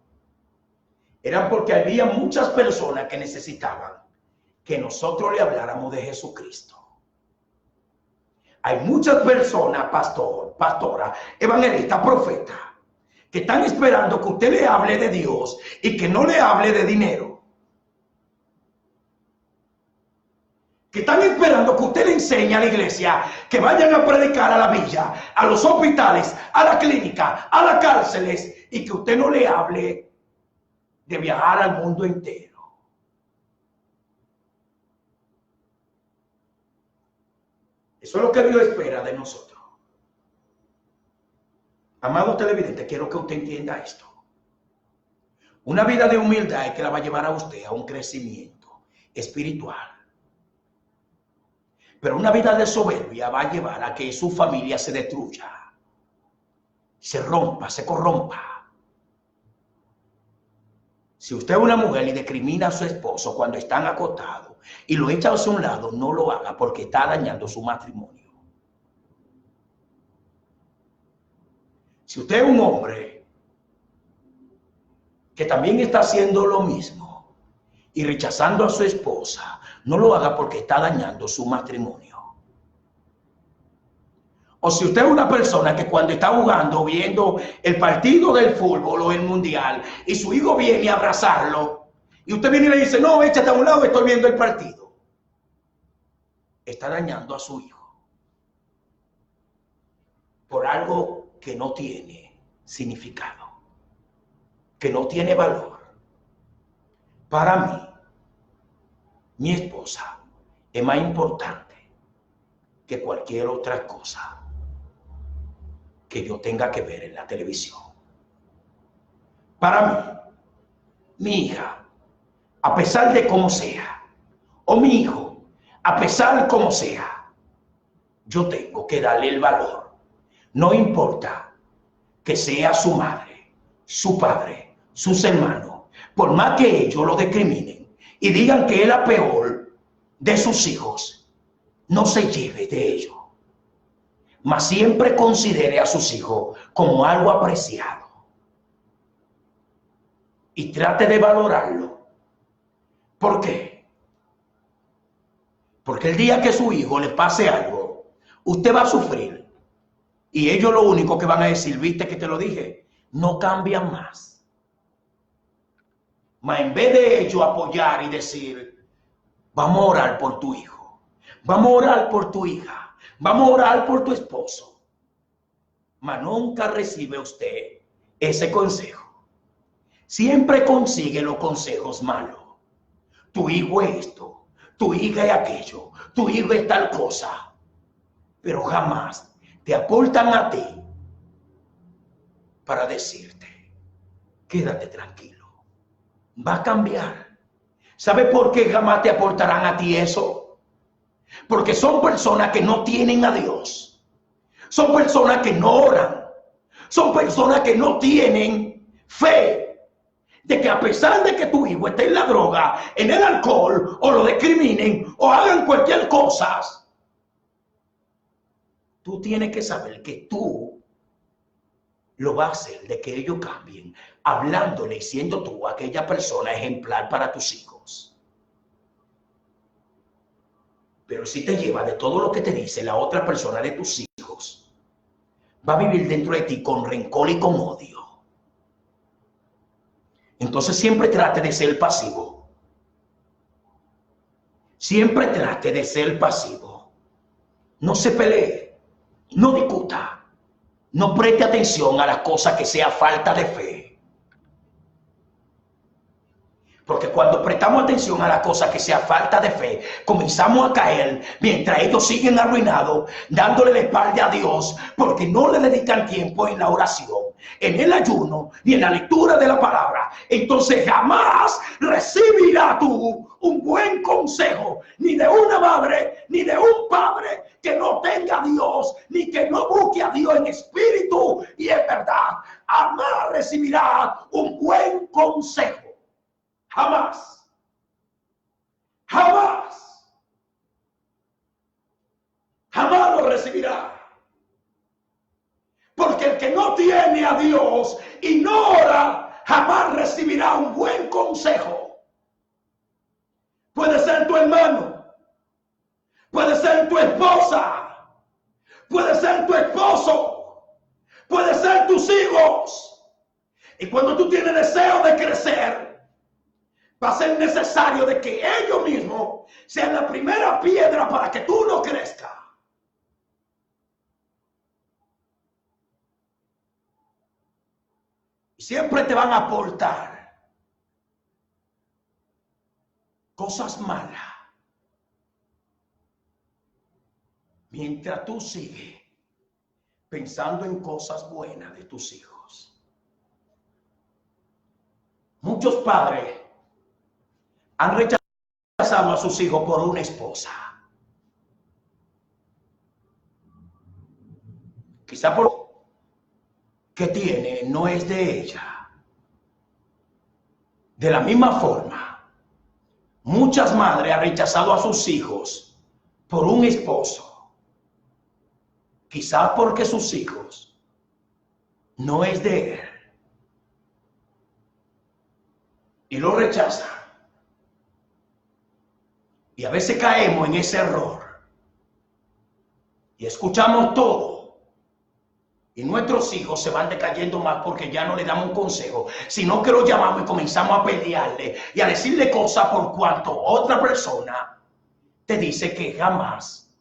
era porque había muchas personas que necesitaban que nosotros le habláramos de Jesucristo. Hay muchas personas, pastor, pastora, evangelista, profeta, que están esperando que usted le hable de Dios y que no le hable de dinero. Que están esperando que usted le enseñe a la iglesia que vayan a predicar a la villa, a los hospitales, a la clínica, a las cárceles, y que usted no le hable de viajar al mundo entero. Eso es lo que Dios espera de nosotros. Amado televidente, quiero que usted entienda esto. Una vida de humildad es que la va a llevar a usted a un crecimiento espiritual. Pero una vida de soberbia va a llevar a que su familia se destruya, se rompa, se corrompa. Si usted es una mujer y discrimina a su esposo cuando están acostados y lo echa hacia un lado, no lo haga, porque está dañando su matrimonio. Si usted es un hombre que también está haciendo lo mismo y rechazando a su esposa, no lo haga, porque está dañando su matrimonio. O si usted es una persona que cuando está jugando, viendo el partido del fútbol o el mundial, y su hijo viene a abrazarlo, y usted viene y le dice, no, échate a un lado, estoy viendo el partido, está dañando a su hijo por algo que no tiene significado, que no tiene valor. Para mí, mi esposa es más importante que cualquier otra cosa que yo tenga que ver en la televisión. Para mí, mi hija, a pesar de cómo sea, o mi hijo, a pesar de cómo sea, yo tengo que darle el valor. No importa que sea su madre, su padre, sus hermanos, por más que ellos lo discriminen y digan que es la peor de sus hijos, no se lleve de ellos. Mas siempre considere a sus hijos como algo apreciado y trate de valorarlo. ¿Por qué? Porque el día que su hijo le pase algo, usted va a sufrir, y ellos lo único que van a decir, viste que te lo dije, no cambian más. Mas en vez de ellos apoyar y decir, vamos a orar por tu hijo, vamos a orar por tu hija, vamos a orar por tu esposo, mas nunca recibe usted ese consejo. Siempre consigue los consejos malos. Tu hijo es esto, tu hija es aquello, tu hijo es tal cosa, pero jamás te aportan a ti para decirte, quédate tranquilo, va a cambiar. ¿Sabe por qué jamás te aportarán a ti eso? Porque son personas que no tienen a Dios. Son personas que no oran. Son personas que no tienen fe de que a pesar de que tu hijo esté en la droga, en el alcohol, o lo discriminen, o hagan cualquier cosa, tú tienes que saber que tú lo va a hacer de que ellos cambien, hablándole y siendo tú aquella persona ejemplar para tus hijos. Pero si te lleva de todo lo que te dice la otra persona de tus hijos, va a vivir dentro de ti con rencor y con odio. Entonces siempre trate de ser pasivo. Siempre trate de ser pasivo. No se pelee, no discuta. No preste atención a las cosas que sea falta de fe. Porque cuando prestamos atención a las cosas que sea falta de fe, comenzamos a caer mientras ellos siguen arruinados, dándole la espalda a Dios, porque no le dedican tiempo en la oración, en el ayuno y en la lectura de la palabra. Entonces jamás recibirás tú un buen consejo, ni de una madre, ni de un padre que no tenga a Dios, ni que no busque a Dios en espíritu y en verdad. Jamás recibirá un buen consejo. Jamás. Jamás. Jamás lo recibirá. Porque el que no tiene a Dios y no ora, jamás recibirá un buen consejo. Puede ser tu hermano, puede ser tu esposa, puede ser tu esposo, puede ser tus hijos. Y cuando tú tienes deseo de crecer, va a ser necesario de que ellos mismos sean la primera piedra para que tú no crezcas. Y siempre te van a aportar cosas malas mientras tú sigues pensando en cosas buenas de tus hijos. Muchos padres han rechazado a sus hijos por una esposa. Quizá por que tiene no es de ella. De la misma forma, muchas madres han rechazado a sus hijos por un esposo. Quizá porque sus hijos no es de él. Y lo rechazan. Y a veces caemos en ese error. Y escuchamos todo. Y nuestros hijos se van decayendo más porque ya no le damos un consejo, sino que lo llamamos y comenzamos a pelearle y a decirle cosas por cuanto otra persona te dice que jamás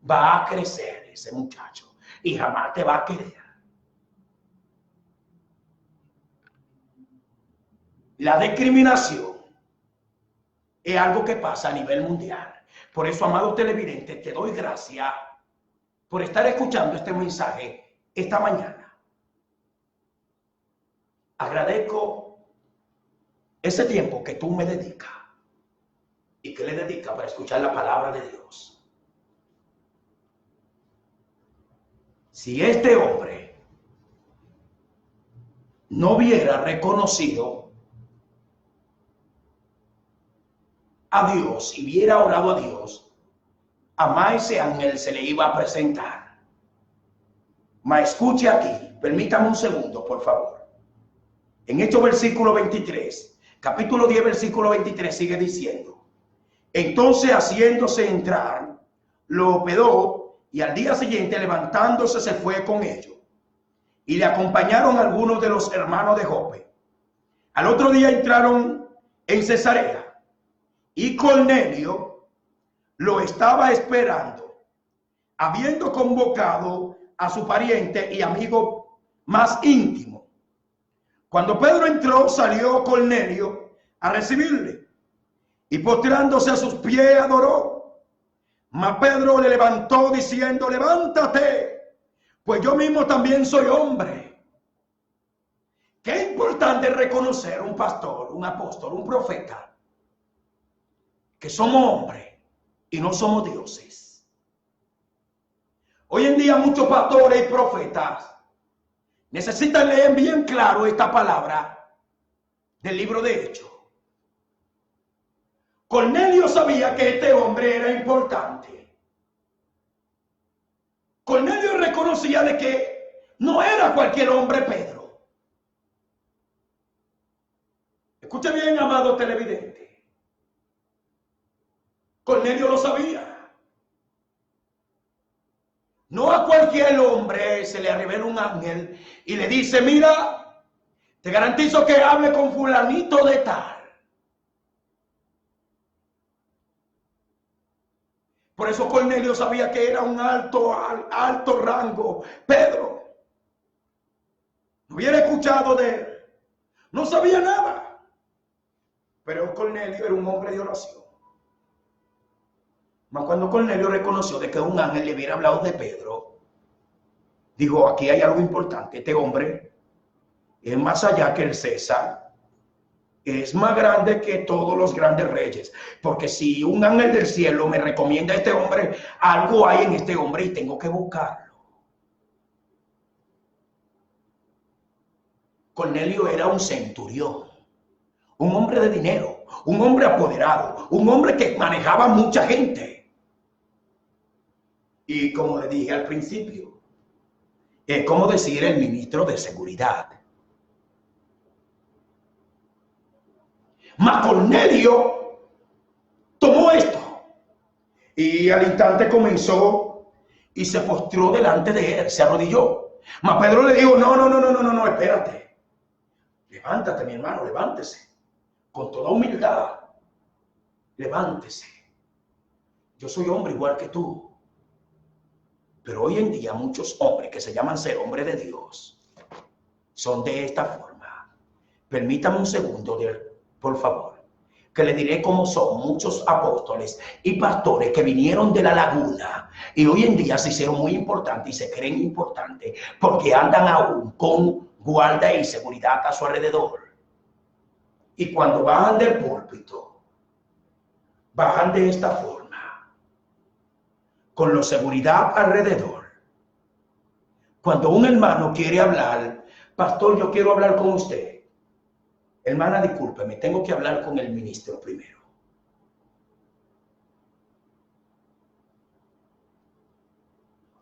va a crecer ese muchacho y jamás te va a querer. La discriminación es algo que pasa a nivel mundial. Por eso, amado televidente, te doy gracias por estar escuchando este mensaje esta mañana. Agradezco ese tiempo que tú me dedicas y que le dedicas para escuchar la palabra de Dios. Si este hombre no hubiera reconocido a Dios y hubiera orado a Dios, jamás ese ángel se le iba a presentar. Mas escuche aquí, permítame un segundo, por favor. En Hechos versículo 23, capítulo 10, versículo 23, sigue diciendo: entonces, haciéndose entrar, lo hospedó, y al día siguiente, levantándose, se fue con ellos. Y le acompañaron algunos de los hermanos de Jope. Al otro día entraron en Cesarea, y Cornelio lo estaba esperando, habiendo convocado a su pariente y amigo más íntimo. Cuando Pedro entró, salió Cornelio a recibirle, y postrándose a sus pies adoró. Mas Pedro le levantó diciendo: levántate, pues yo mismo también soy hombre. Qué importante es reconocer un pastor, un apóstol, un profeta, que somos hombres y no somos dioses. Hoy en día muchos pastores y profetas necesitan leer bien claro esta palabra del libro de Hechos. Cornelio sabía que este hombre era importante. Cornelio reconocía de que No era cualquier hombre Pedro. Escuche bien, amado televidente. Cornelio lo sabía. No a cualquier hombre se le revela un ángel y le dice, mira, te garantizo que hable con fulanito de tal. Por eso Cornelio sabía que era un alto rango. Pedro no hubiera escuchado de él. No sabía nada. Pero Cornelio era un hombre de oración. Mas cuando Cornelio reconoció de que un ángel le hubiera hablado de Pedro, dijo, aquí hay algo importante. Este hombre es más allá que el César. Es más grande que todos los grandes reyes. Porque si un ángel del cielo me recomienda a este hombre, algo hay en este hombre y tengo que buscarlo. Cornelio era un centurión, un hombre de dinero, un hombre apoderado, un hombre que manejaba mucha gente. Y como le dije al principio, es como decir el ministro de seguridad. Mas Cornelio tomó esto y al instante comenzó y se postró delante de él, se arrodilló. Mas Pedro le dijo, no, espérate. Levántate, mi hermano, levántese. Con toda humildad, levántese. Yo soy hombre igual que tú. Pero hoy en día muchos hombres que se llaman ser hombres de Dios son de esta forma. Permítame un segundo, por favor, que le diré cómo son muchos apóstoles y pastores que vinieron de la laguna y hoy en día se hicieron muy importantes y se creen importantes porque andan aún con guarda y seguridad a su alrededor. Y cuando bajan del púlpito, bajan de esta forma, con la seguridad alrededor. Cuando un hermano quiere hablar, pastor, yo quiero hablar con usted. Hermana, discúlpeme, tengo que hablar con el ministro primero.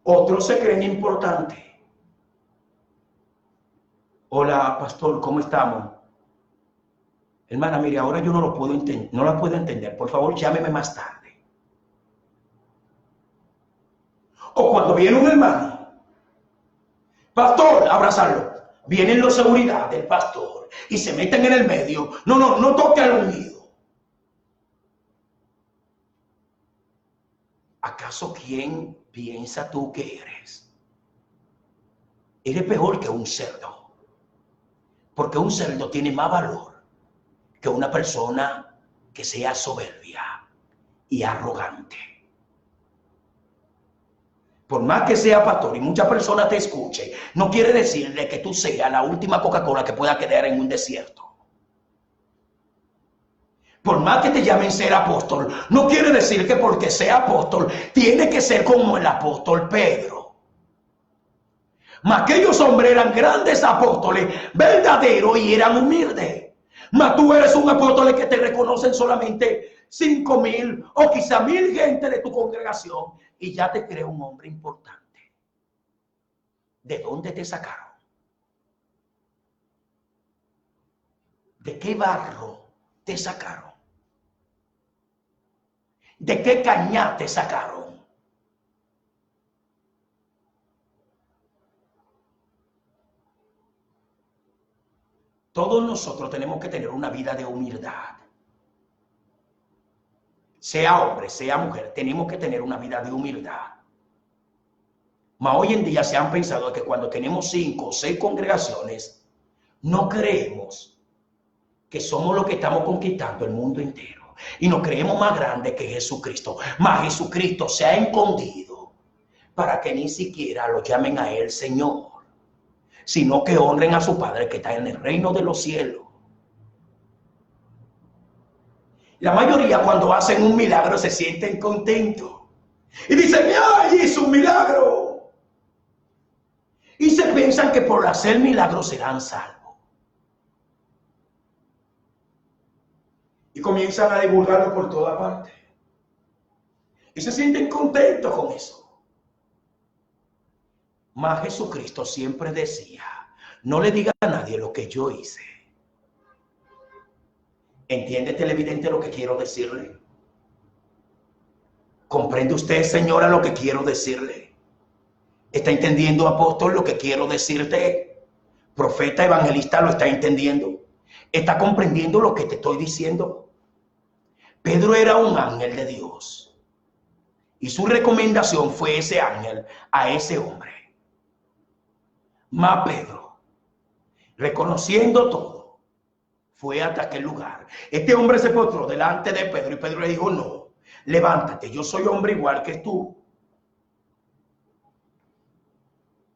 Otros se creen importantes. Hola, pastor, ¿cómo estamos? Hermana, mire, ahora yo no lo puedo entender, no la puedo entender. Por favor, llámeme más tarde. O cuando viene un hermano, pastor, abrazarlo. Vienen los seguridad del pastor y se meten en el medio. No toque al ungido. ¿Acaso quién piensa tú que eres? Eres peor que un cerdo. Porque un cerdo tiene más valor que una persona que sea soberbia y arrogante. Por más que sea pastor y muchas personas te escuchen, no quiere decirle que tú seas la última Coca-Cola que pueda quedar en un desierto. Por más que te llamen ser apóstol, no quiere decir que porque sea apóstol, tiene que ser como el apóstol Pedro. Mas aquellos hombres eran grandes apóstoles, verdaderos y eran humildes. Mas tú eres un apóstol que te reconocen solamente 5,000 o quizá 1,000 gente de tu congregación y ya te crees un hombre importante. ¿De dónde te sacaron? ¿De qué barro te sacaron? ¿De qué caña te sacaron? Todos nosotros tenemos que tener una vida de humildad. Sea hombre, sea mujer, tenemos que tener una vida de humildad. Mas hoy en día se han pensado que cuando tenemos 5 o 6 congregaciones, no creemos que somos los que estamos conquistando el mundo entero. Y nos creemos más grandes que Jesucristo. Mas Jesucristo se ha escondido para que ni siquiera lo llamen a él Señor, sino que honren a su Padre que está en el reino de los cielos. La mayoría cuando hacen un milagro se sienten contentos. Y dicen, ¡ay, hizo un milagro! Y se piensan que por hacer milagros serán salvos. Y comienzan a divulgarlo por toda parte. Y se sienten contentos con eso. Mas Jesucristo siempre decía, no le diga a nadie lo que yo hice. ¿Entiende, televidente, lo que quiero decirle? ¿Comprende usted, señora, lo que quiero decirle? ¿Está entendiendo, apóstol, lo que quiero decirte? Profeta, evangelista, ¿lo está entendiendo? ¿Está comprendiendo lo que te estoy diciendo? Pedro era un ángel de Dios. Y su recomendación fue ese ángel a ese hombre. Mas Pedro, reconociendo todo, fue hasta aquel lugar. Este hombre se postró delante de Pedro y Pedro le dijo, no, levántate, yo soy hombre igual que tú.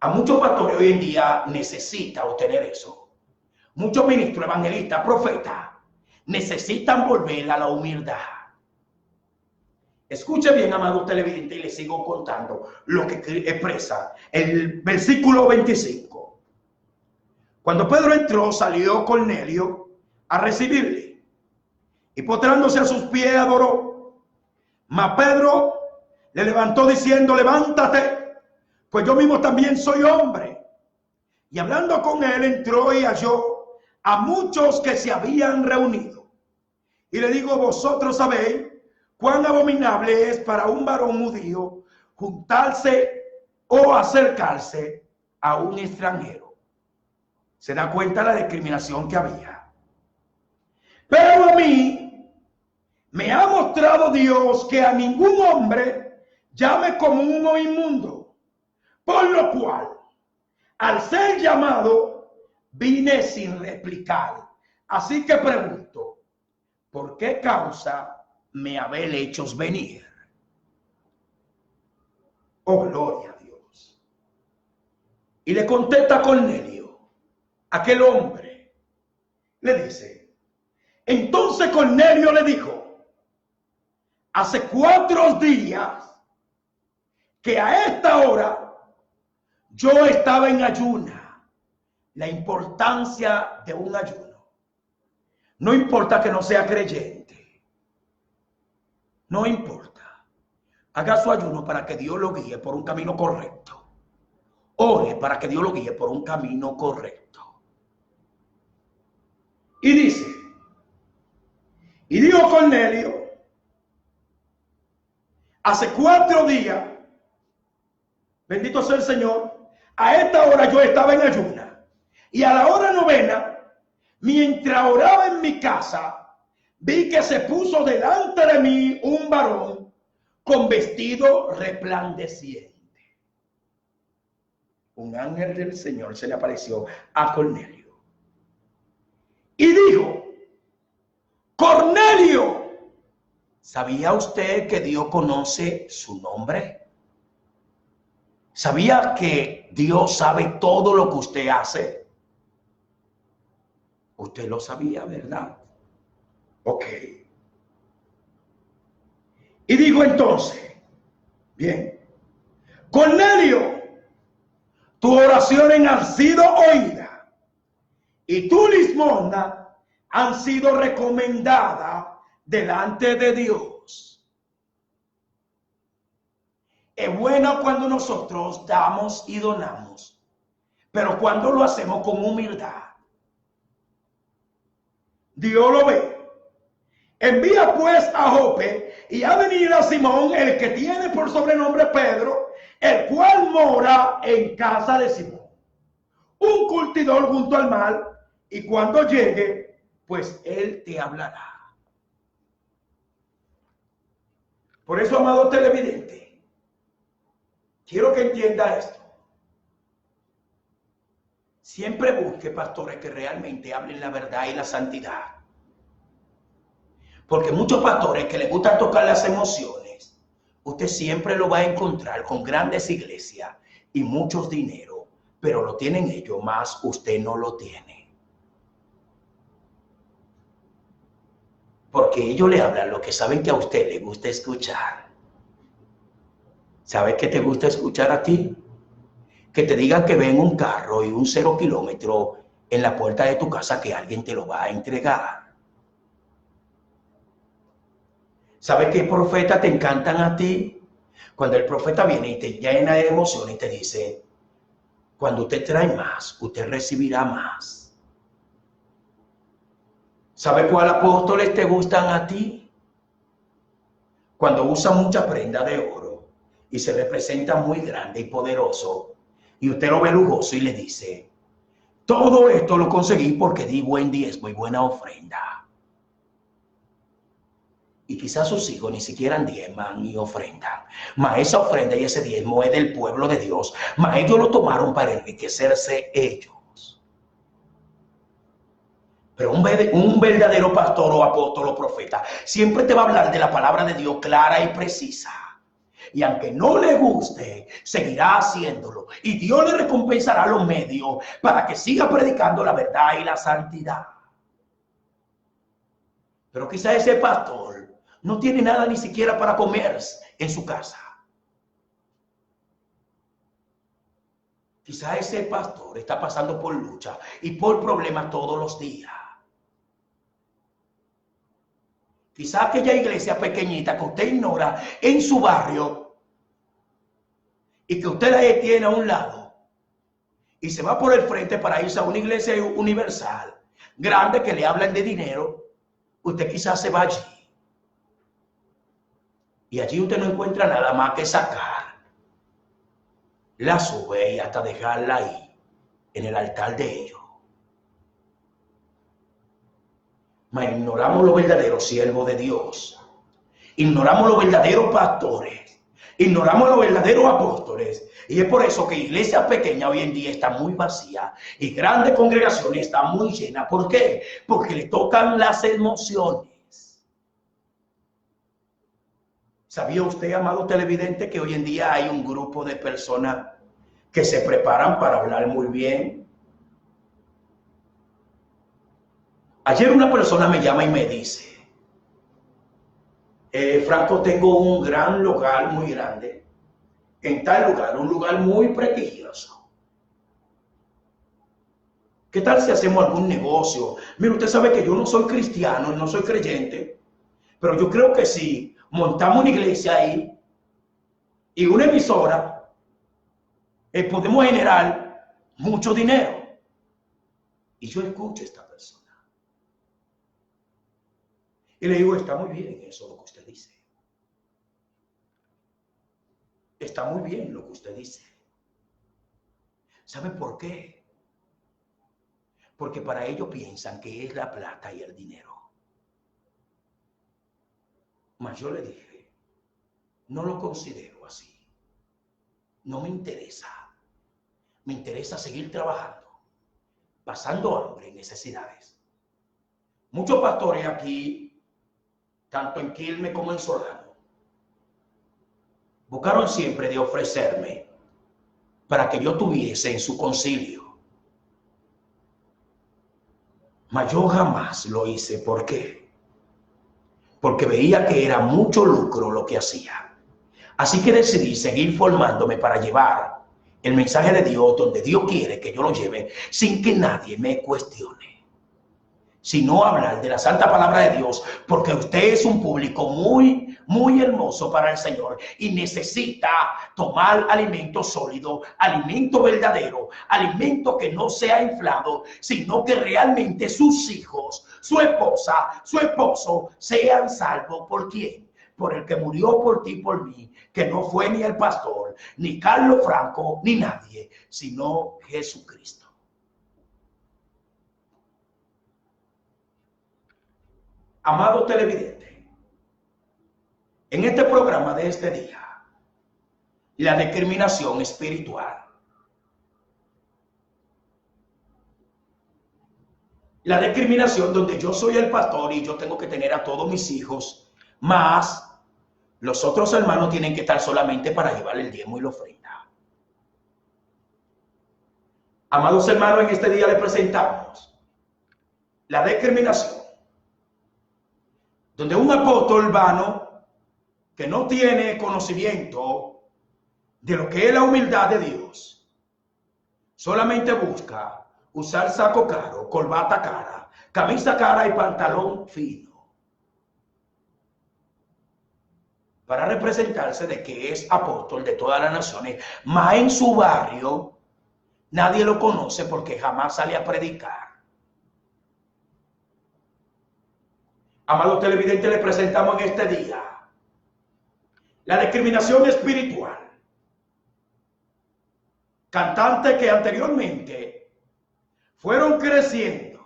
A muchos pastores hoy en día necesita obtener eso. Muchos ministros, evangelistas, profetas necesitan volver a la humildad. Escuche bien, amado televidente, y le sigo contando lo que expresa el versículo 25. Cuando Pedro entró, salió Cornelio a recibirle y postrándose a sus pies adoró. Mas Pedro le levantó diciendo, levántate, pues yo mismo también soy hombre. Y hablando con él, entró y halló a muchos que se habían reunido. Y le digo, vosotros sabéis cuán abominable es para un varón judío juntarse o acercarse a un extranjero. Se da cuenta la discriminación que había. Pero a mí me ha mostrado Dios que a ningún hombre llame común o inmundo, por lo cual, al ser llamado, vine sin replicar. Así que pregunto, ¿por qué causa me habéis hecho venir? Oh, gloria a Dios. Y le contesta Cornelio, aquel hombre, le dice, entonces Cornelio le dijo, hace 4 días que a esta hora yo estaba en ayuna. La importancia de un ayuno. No importa que no sea creyente. No importa. Haga su ayuno para que Dios lo guíe por un camino correcto. Ore para que Dios lo guíe por un camino correcto. Y dice, y dijo Cornelio, hace 4 días, bendito sea el Señor, a esta hora yo estaba en ayuna. Y a la hora 9, mientras oraba en mi casa, vi que se puso delante de mí un varón con vestido resplandeciente. Un ángel del Señor se le apareció a Cornelio. Y dijo, Cornelio, ¿sabía usted que Dios conoce su nombre? ¿Sabía que Dios sabe todo lo que usted hace? Usted lo sabía, ¿verdad? Ok. Y digo entonces, bien, Cornelio, tus oraciones han sido oídas y tu limosna han sido recomendadas delante de Dios. Es bueno cuando nosotros damos y donamos, pero cuando lo hacemos con humildad. Dios lo ve. Envía pues a Jope y ha venido a Simón, el que tiene por sobrenombre Pedro, el cual mora en casa de Simón, un curtidor junto al mar, y cuando llegue, pues él te hablará. Por eso, amado televidente, quiero que entienda esto. Siempre busque pastores que realmente hablen la verdad y la santidad. Porque muchos pastores que les gusta tocar las emociones, usted siempre lo va a encontrar con grandes iglesias y muchos dinero, pero lo tienen ellos, más usted no lo tiene. Porque ellos le hablan lo que saben que a usted le gusta escuchar. ¿Sabes qué te gusta escuchar a ti? Que te digan que ven un carro y un 0 kilómetro en la puerta de tu casa, que alguien te lo va a entregar. ¿Sabes qué profetas te encantan a ti? Cuando el profeta viene y te llena de emoción y te dice, Cuando usted trae más, usted recibirá más. ¿Sabe cuáles apóstoles te gustan a ti? Cuando usan mucha prenda de oro y se representa muy grande y poderoso, y usted lo ve lujoso y le dice: todo esto lo conseguí porque di buen diezmo y buena ofrenda. Y quizás sus hijos ni siquiera diezman ni ofrendan. Mas esa ofrenda y ese diezmo es del pueblo de Dios. Mas ellos lo tomaron para enriquecerse ellos. Pero un verdadero pastor o apóstol o profeta siempre te va a hablar de la palabra de Dios clara y precisa. Y aunque no le guste, seguirá haciéndolo. Y Dios le recompensará los medios para que siga predicando la verdad y la santidad. Pero quizá ese pastor no tiene nada ni siquiera para comer en su casa. Quizá ese pastor está pasando por lucha y por problemas todos los días. Quizá aquella iglesia pequeñita que usted ignora en su barrio y que usted la tiene a un lado y se va por el frente para irse a una iglesia universal grande que le hablan de dinero, usted quizás se va allí. Y allí usted no encuentra nada más que sacar la sube y hasta dejarla ahí en el altar de ellos. Mas ignoramos los verdaderos siervos de Dios. Ignoramos los verdaderos pastores. Ignoramos los verdaderos apóstoles. Y es por eso que iglesias pequeñas hoy en día están muy vacías y grandes congregaciones están muy llenas. ¿Por qué? Porque le tocan las emociones. ¿Sabía usted, amado televidente, que hoy en día hay un grupo de personas que se preparan para hablar muy bien? Ayer una persona me llama y me dice: Franco, tengo un gran lugar muy grande, en tal lugar, un lugar muy prestigioso. ¿Qué tal si hacemos algún negocio? Mire, usted sabe que yo no soy cristiano, no soy creyente, pero yo creo que si montamos una iglesia ahí y una emisora, podemos generar mucho dinero. Y yo escucho a esta persona. Y le digo: está muy bien eso lo que usted dice. Está muy bien lo que usted dice. ¿Sabe por qué? Porque para ellos piensan que es la plata y el dinero. Mas yo le dije: no lo considero así. No me interesa. Me interesa seguir trabajando, pasando hambre y necesidades. Muchos pastores aquí, tanto en Quilmes como en Solano, buscaron siempre de ofrecerme para que yo tuviese en su concilio. Mas yo jamás lo hice. ¿Por qué? Porque veía que era mucho lucro lo que hacía. Así que decidí seguir formándome para llevar el mensaje de Dios donde Dios quiere que yo lo lleve, sin que nadie me cuestione. Sino hablar de la santa palabra de Dios, porque usted es un público muy, muy hermoso para el Señor y necesita tomar alimento sólido, alimento verdadero, alimento que no sea inflado, sino que realmente sus hijos, su esposa, su esposo sean salvos. ¿Por quién? Por el que murió por ti y por mí, que no fue ni el pastor, ni Carlos Franco, ni nadie, sino Jesucristo. Amado televidente, en este programa de este día, la discriminación espiritual. La discriminación donde yo soy el pastor y yo tengo que tener a todos mis hijos, más los otros hermanos tienen que estar solamente para llevar el diezmo y la ofrenda. Amados hermanos, en este día les presentamos la discriminación, donde un apóstol vano que no tiene conocimiento de lo que es la humildad de Dios, solamente busca usar saco caro, corbata cara, camisa cara y pantalón fino para representarse de que es apóstol de todas las naciones, mas en su barrio nadie lo conoce porque jamás sale a predicar. Amados televidentes, les presentamos en este día la discriminación espiritual. Cantantes que anteriormente fueron creciendo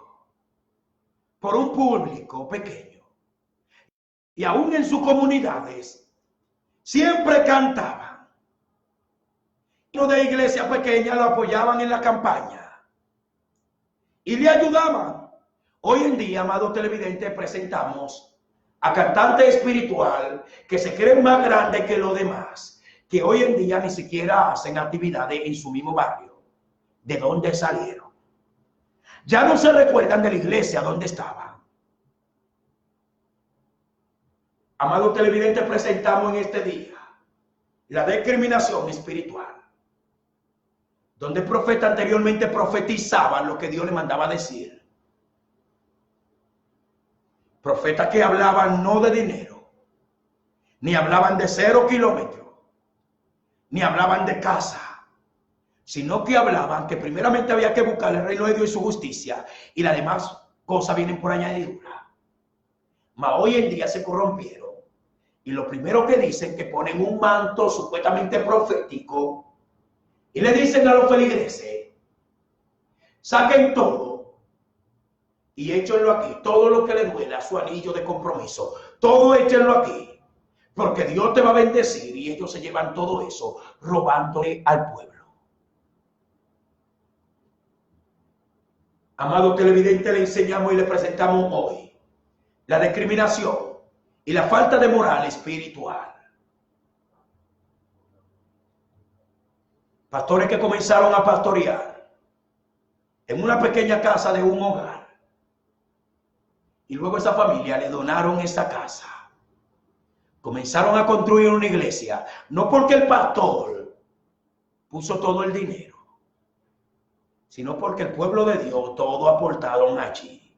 por un público pequeño y aún en sus comunidades siempre cantaban. Los de iglesia pequeña lo apoyaban en la campaña y le ayudaban. Hoy en día, amados televidentes, presentamos a cantantes espiritual que se creen más grandes que los demás, que hoy en día ni siquiera hacen actividades en su mismo barrio. ¿De dónde salieron? Ya no se recuerdan de la iglesia donde estaban. Amados televidentes, presentamos en este día la discriminación espiritual, donde el profeta anteriormente profetizaba lo que Dios le mandaba decir. Profetas que hablaban no de dinero, ni hablaban de 0 kilómetros, ni hablaban de casa, sino que hablaban que primeramente había que buscar el reino de Dios y su justicia, y las demás cosas vienen por añadidura. Mas hoy en día se corrompieron, y lo primero que dicen que ponen un manto supuestamente profético, y le dicen a los feligreses, saquen todo, y échenlo aquí, todo lo que le duela, su anillo de compromiso, todo échenlo aquí, porque Dios te va a bendecir, y ellos se llevan todo eso, robándole al pueblo. Amado televidente, le enseñamos y le presentamos hoy la discriminación y la falta de moral espiritual. Pastores que comenzaron a pastorear en una pequeña casa de un hogar, y luego esa familia le donaron esa casa. Comenzaron a construir una iglesia, no porque el pastor puso todo el dinero, sino porque el pueblo de Dios todo aportaron allí.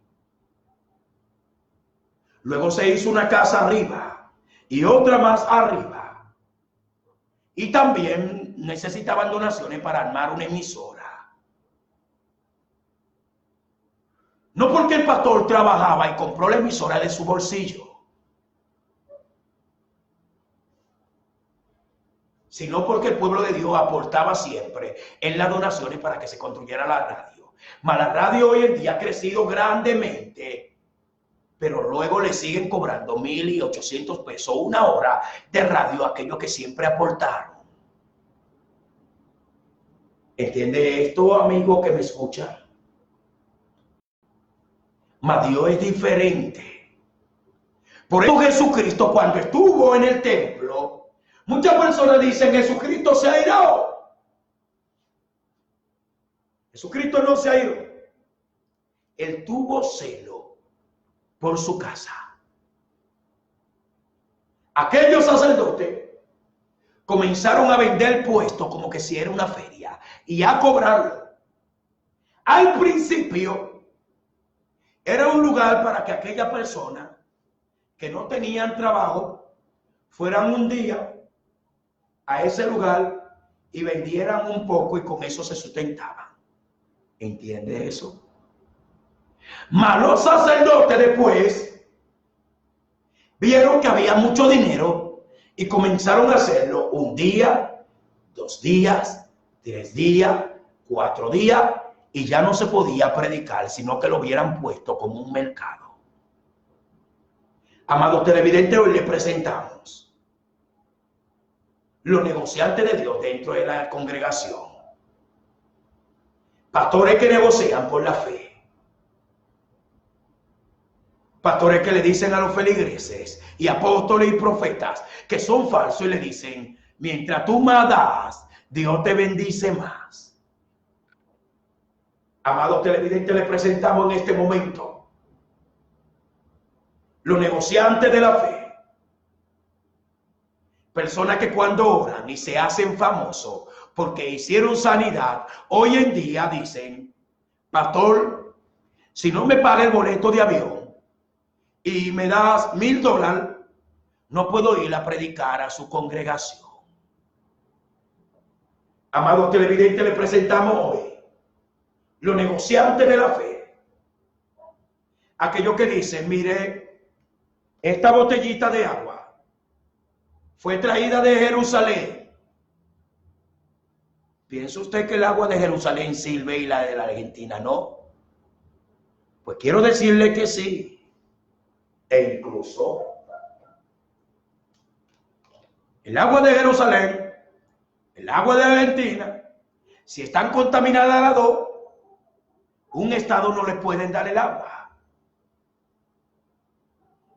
Luego se hizo una casa arriba y otra más arriba. Y también necesitaban donaciones para armar una emisora. No porque el pastor trabajaba y compró la emisora de su bolsillo, sino porque el pueblo de Dios aportaba siempre en las donaciones para que se construyera la radio. Mas la radio hoy en día ha crecido grandemente, pero luego le siguen cobrando 1,800 pesos una hora de radio a aquellos que siempre aportaron. ¿Entiende esto, amigo que me escucha? Mas Dios es diferente. Por eso Jesucristo, cuando estuvo en el templo, muchas personas dicen, Jesucristo se ha ido. Jesucristo no se ha ido. Él tuvo celo por su casa. Aquellos sacerdotes comenzaron a vender puestos como que si era una feria y a cobrarlo. Al principio era un lugar para que aquellas personas que no tenían trabajo fueran un día a ese lugar y vendieran un poco y con eso se sustentaban. ¿Entiende eso? Mas los sacerdotes después vieron que había mucho dinero y comenzaron a hacerlo un día, 2 días, 3 días, 4 días, y ya no se podía predicar, sino que lo hubieran puesto como un mercado. Amados televidentes, hoy les presentamos los negociantes de Dios dentro de la congregación. Pastores que negocian por la fe. Pastores que le dicen a los feligreses y apóstoles y profetas que son falsos y le dicen, mientras tú más das, Dios te bendice más. Amados televidentes, les presentamos en este momento los negociantes de la fe. Personas que cuando oran y se hacen famosos porque hicieron sanidad, hoy en día dicen, pastor, si no me paga el boleto de avión y me das $1,000, no puedo ir a predicar a su congregación. Amados televidentes, les presentamos hoy los negociantes de la fe, aquellos que dicen, mire, esta botellita de agua fue traída de Jerusalén. ¿Piensa usted que el agua de Jerusalén sirve y la de la Argentina no? Pues quiero decirle que sí. E incluso el agua de Jerusalén, el agua de Argentina, si están contaminadas las dos, un estado no le pueden dar el agua.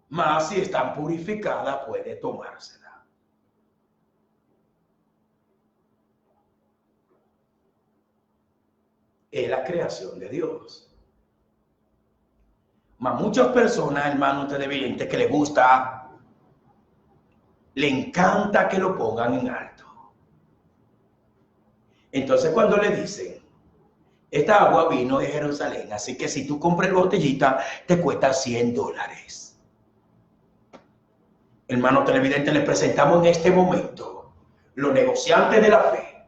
Más si están purificadas, puede tomársela. Es la creación de Dios. Mas muchas personas, hermanos televidentes, que les gusta, le encanta que lo pongan en alto. Entonces cuando le dicen, esta agua vino de Jerusalén, así que si tú compras botellita, te cuesta $100. Hermano televidente, le presentamos en este momento los negociantes de la fe.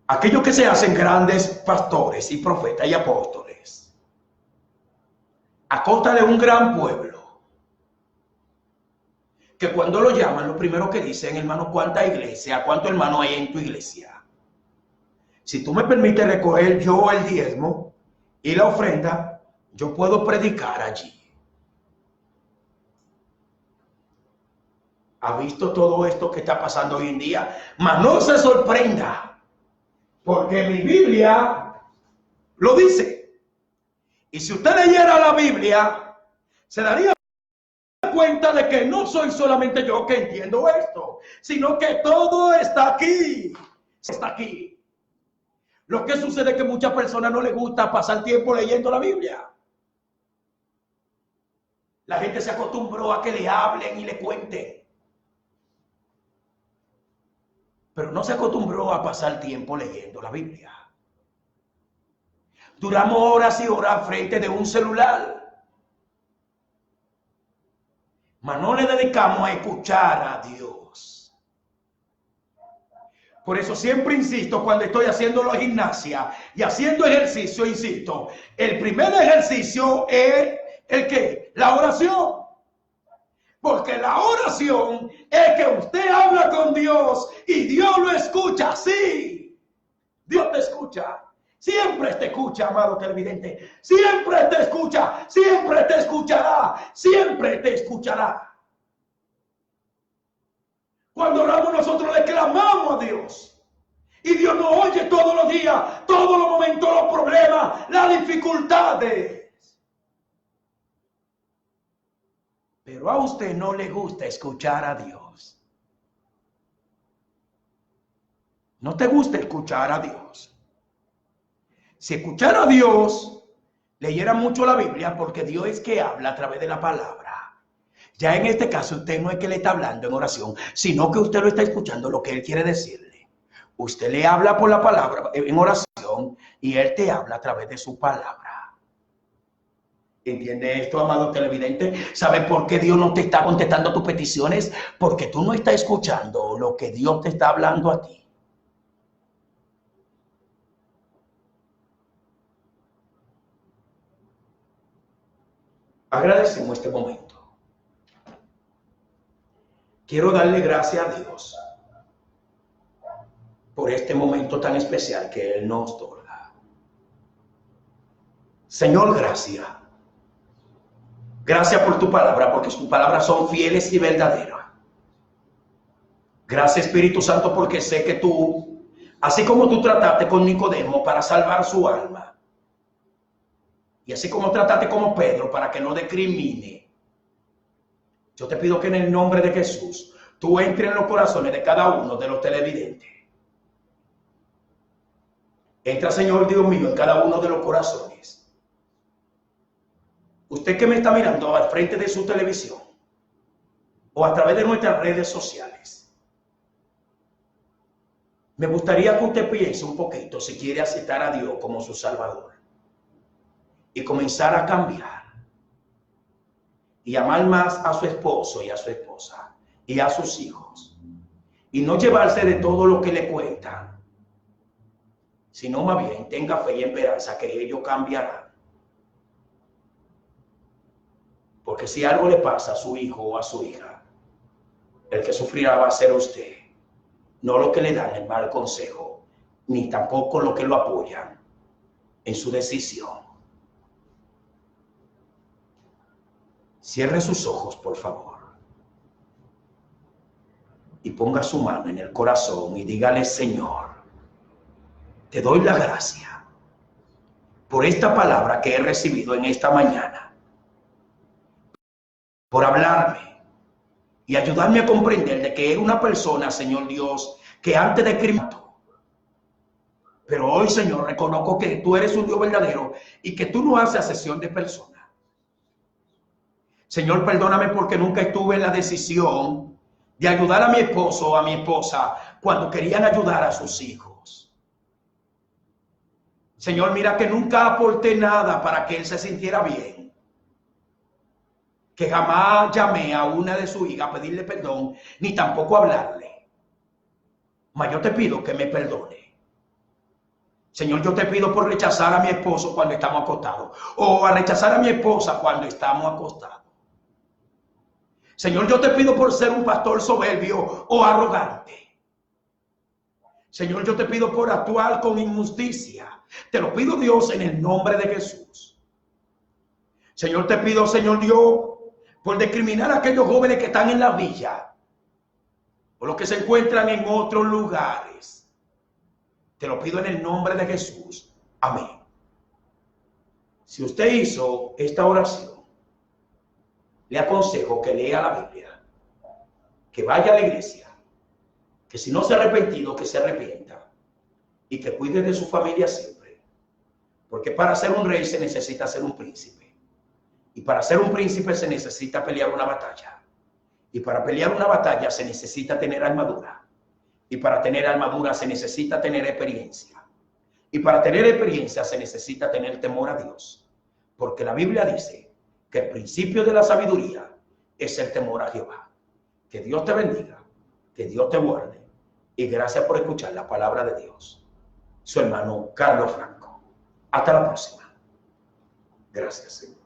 Aquellos que se hacen grandes pastores y profetas y apóstoles a costa de un gran pueblo, que cuando lo llaman, lo primero que dicen, hermano, ¿cuánta iglesia? ¿Cuánto hermano hay en tu iglesia? Si tú me permites recoger yo el diezmo y la ofrenda, yo puedo predicar allí. ¿Ha visto todo esto que está pasando hoy en día? Mas no se sorprenda, porque mi Biblia lo dice. Y si usted leyera la Biblia, se daría cuenta de que no soy solamente yo que entiendo esto, sino que todo está aquí. Está aquí. Lo que sucede es que a muchas personas no les gusta pasar tiempo leyendo la Biblia. La gente se acostumbró a que le hablen y le cuenten. Pero no se acostumbró a pasar tiempo leyendo la Biblia. Duramos horas y horas frente de un celular. Mas no le dedicamos a escuchar a Dios. Por eso siempre insisto, cuando estoy haciendo la gimnasia y haciendo ejercicio, insisto, el primer ejercicio es ¿el qué? La oración. Porque la oración es que usted habla con Dios y Dios lo escucha. Sí, Dios te escucha. Siempre te escucha, amado televidente. Siempre te escucha. Siempre te escuchará. Siempre te escuchará. Cuando oramos nosotros le clamamos a Dios. Y Dios nos oye todos los días, todos los momentos, los problemas, las dificultades. Pero a usted no le gusta escuchar a Dios. No te gusta escuchar a Dios. Si escuchara a Dios, leyera mucho la Biblia, porque Dios es que habla a través de la palabra. Ya en este caso, usted no es que le está hablando en oración, sino que usted lo está escuchando lo que Él quiere decirle. Usted le habla por la palabra en oración y Él te habla a través de su palabra. ¿Entiende esto, amado televidente? ¿Sabe por qué Dios no te está contestando tus peticiones? Porque tú no estás escuchando lo que Dios te está hablando a ti. Agradecemos este momento. Quiero darle gracias a Dios por este momento tan especial que Él nos otorga. Señor, gracias. Gracias por tu palabra, porque tus palabras son fieles y verdaderas. Gracias, Espíritu Santo, porque sé que tú, así como tú trataste con Nicodemo para salvar su alma, y así como trataste con Pedro para que no discrimine, yo te pido que en el nombre de Jesús, tú entres en los corazones de cada uno de los televidentes. Entra, Señor Dios mío, en cada uno de los corazones. Usted que me está mirando al frente de su televisión o a través de nuestras redes sociales, me gustaría que usted piense un poquito si quiere aceptar a Dios como su Salvador y comenzar a cambiar y amar más a su esposo y a su esposa y a sus hijos y no llevarse de todo lo que le cuentan, sino más bien tenga fe y esperanza que ellos cambiarán. Porque si algo le pasa a su hijo o a su hija, el que sufrirá va a ser usted, no lo que le dan el mal consejo, ni tampoco lo que lo apoyan en su decisión. Cierre sus ojos, por favor, y ponga su mano en el corazón y dígale: Señor, te doy la gracia por esta palabra que he recibido en esta mañana, por hablarme y ayudarme a comprender de que era una persona, Señor Dios, que antes de Cristo, pero hoy, Señor, reconozco que tú eres un Dios verdadero y que tú no haces acepción de personas. Señor, perdóname porque nunca estuve en la decisión de ayudar a mi esposo o a mi esposa cuando querían ayudar a sus hijos. Señor, mira que nunca aporté nada para que él se sintiera bien. Que jamás llamé a una de sus hijas a pedirle perdón, ni tampoco a hablarle. Mas yo te pido que me perdone. Señor, yo te pido por rechazar a mi esposo cuando estamos acostados, o a rechazar a mi esposa cuando estamos acostados. Señor, yo te pido por ser un pastor soberbio o arrogante. Señor, yo te pido por actuar con injusticia. Te lo pido, Dios, en el nombre de Jesús. Señor, te pido, Señor Dios, por discriminar a aquellos jóvenes que están en la villa o los que se encuentran en otros lugares. Te lo pido en el nombre de Jesús. Amén. Si usted hizo esta oración, le aconsejo que lea la Biblia, que vaya a la iglesia, que si no se ha arrepentido, que se arrepienta y que cuide de su familia siempre. Porque para ser un rey se necesita ser un príncipe. Y para ser un príncipe se necesita pelear una batalla. Y para pelear una batalla se necesita tener armadura. Y para tener armadura se necesita tener experiencia. Y para tener experiencia se necesita tener temor a Dios. Porque la Biblia dice que el principio de la sabiduría es el temor a Jehová. Que Dios te bendiga, que Dios te guarde. Y gracias por escuchar la palabra de Dios. Su hermano Carlos Franco. Hasta la próxima. Gracias, Señor.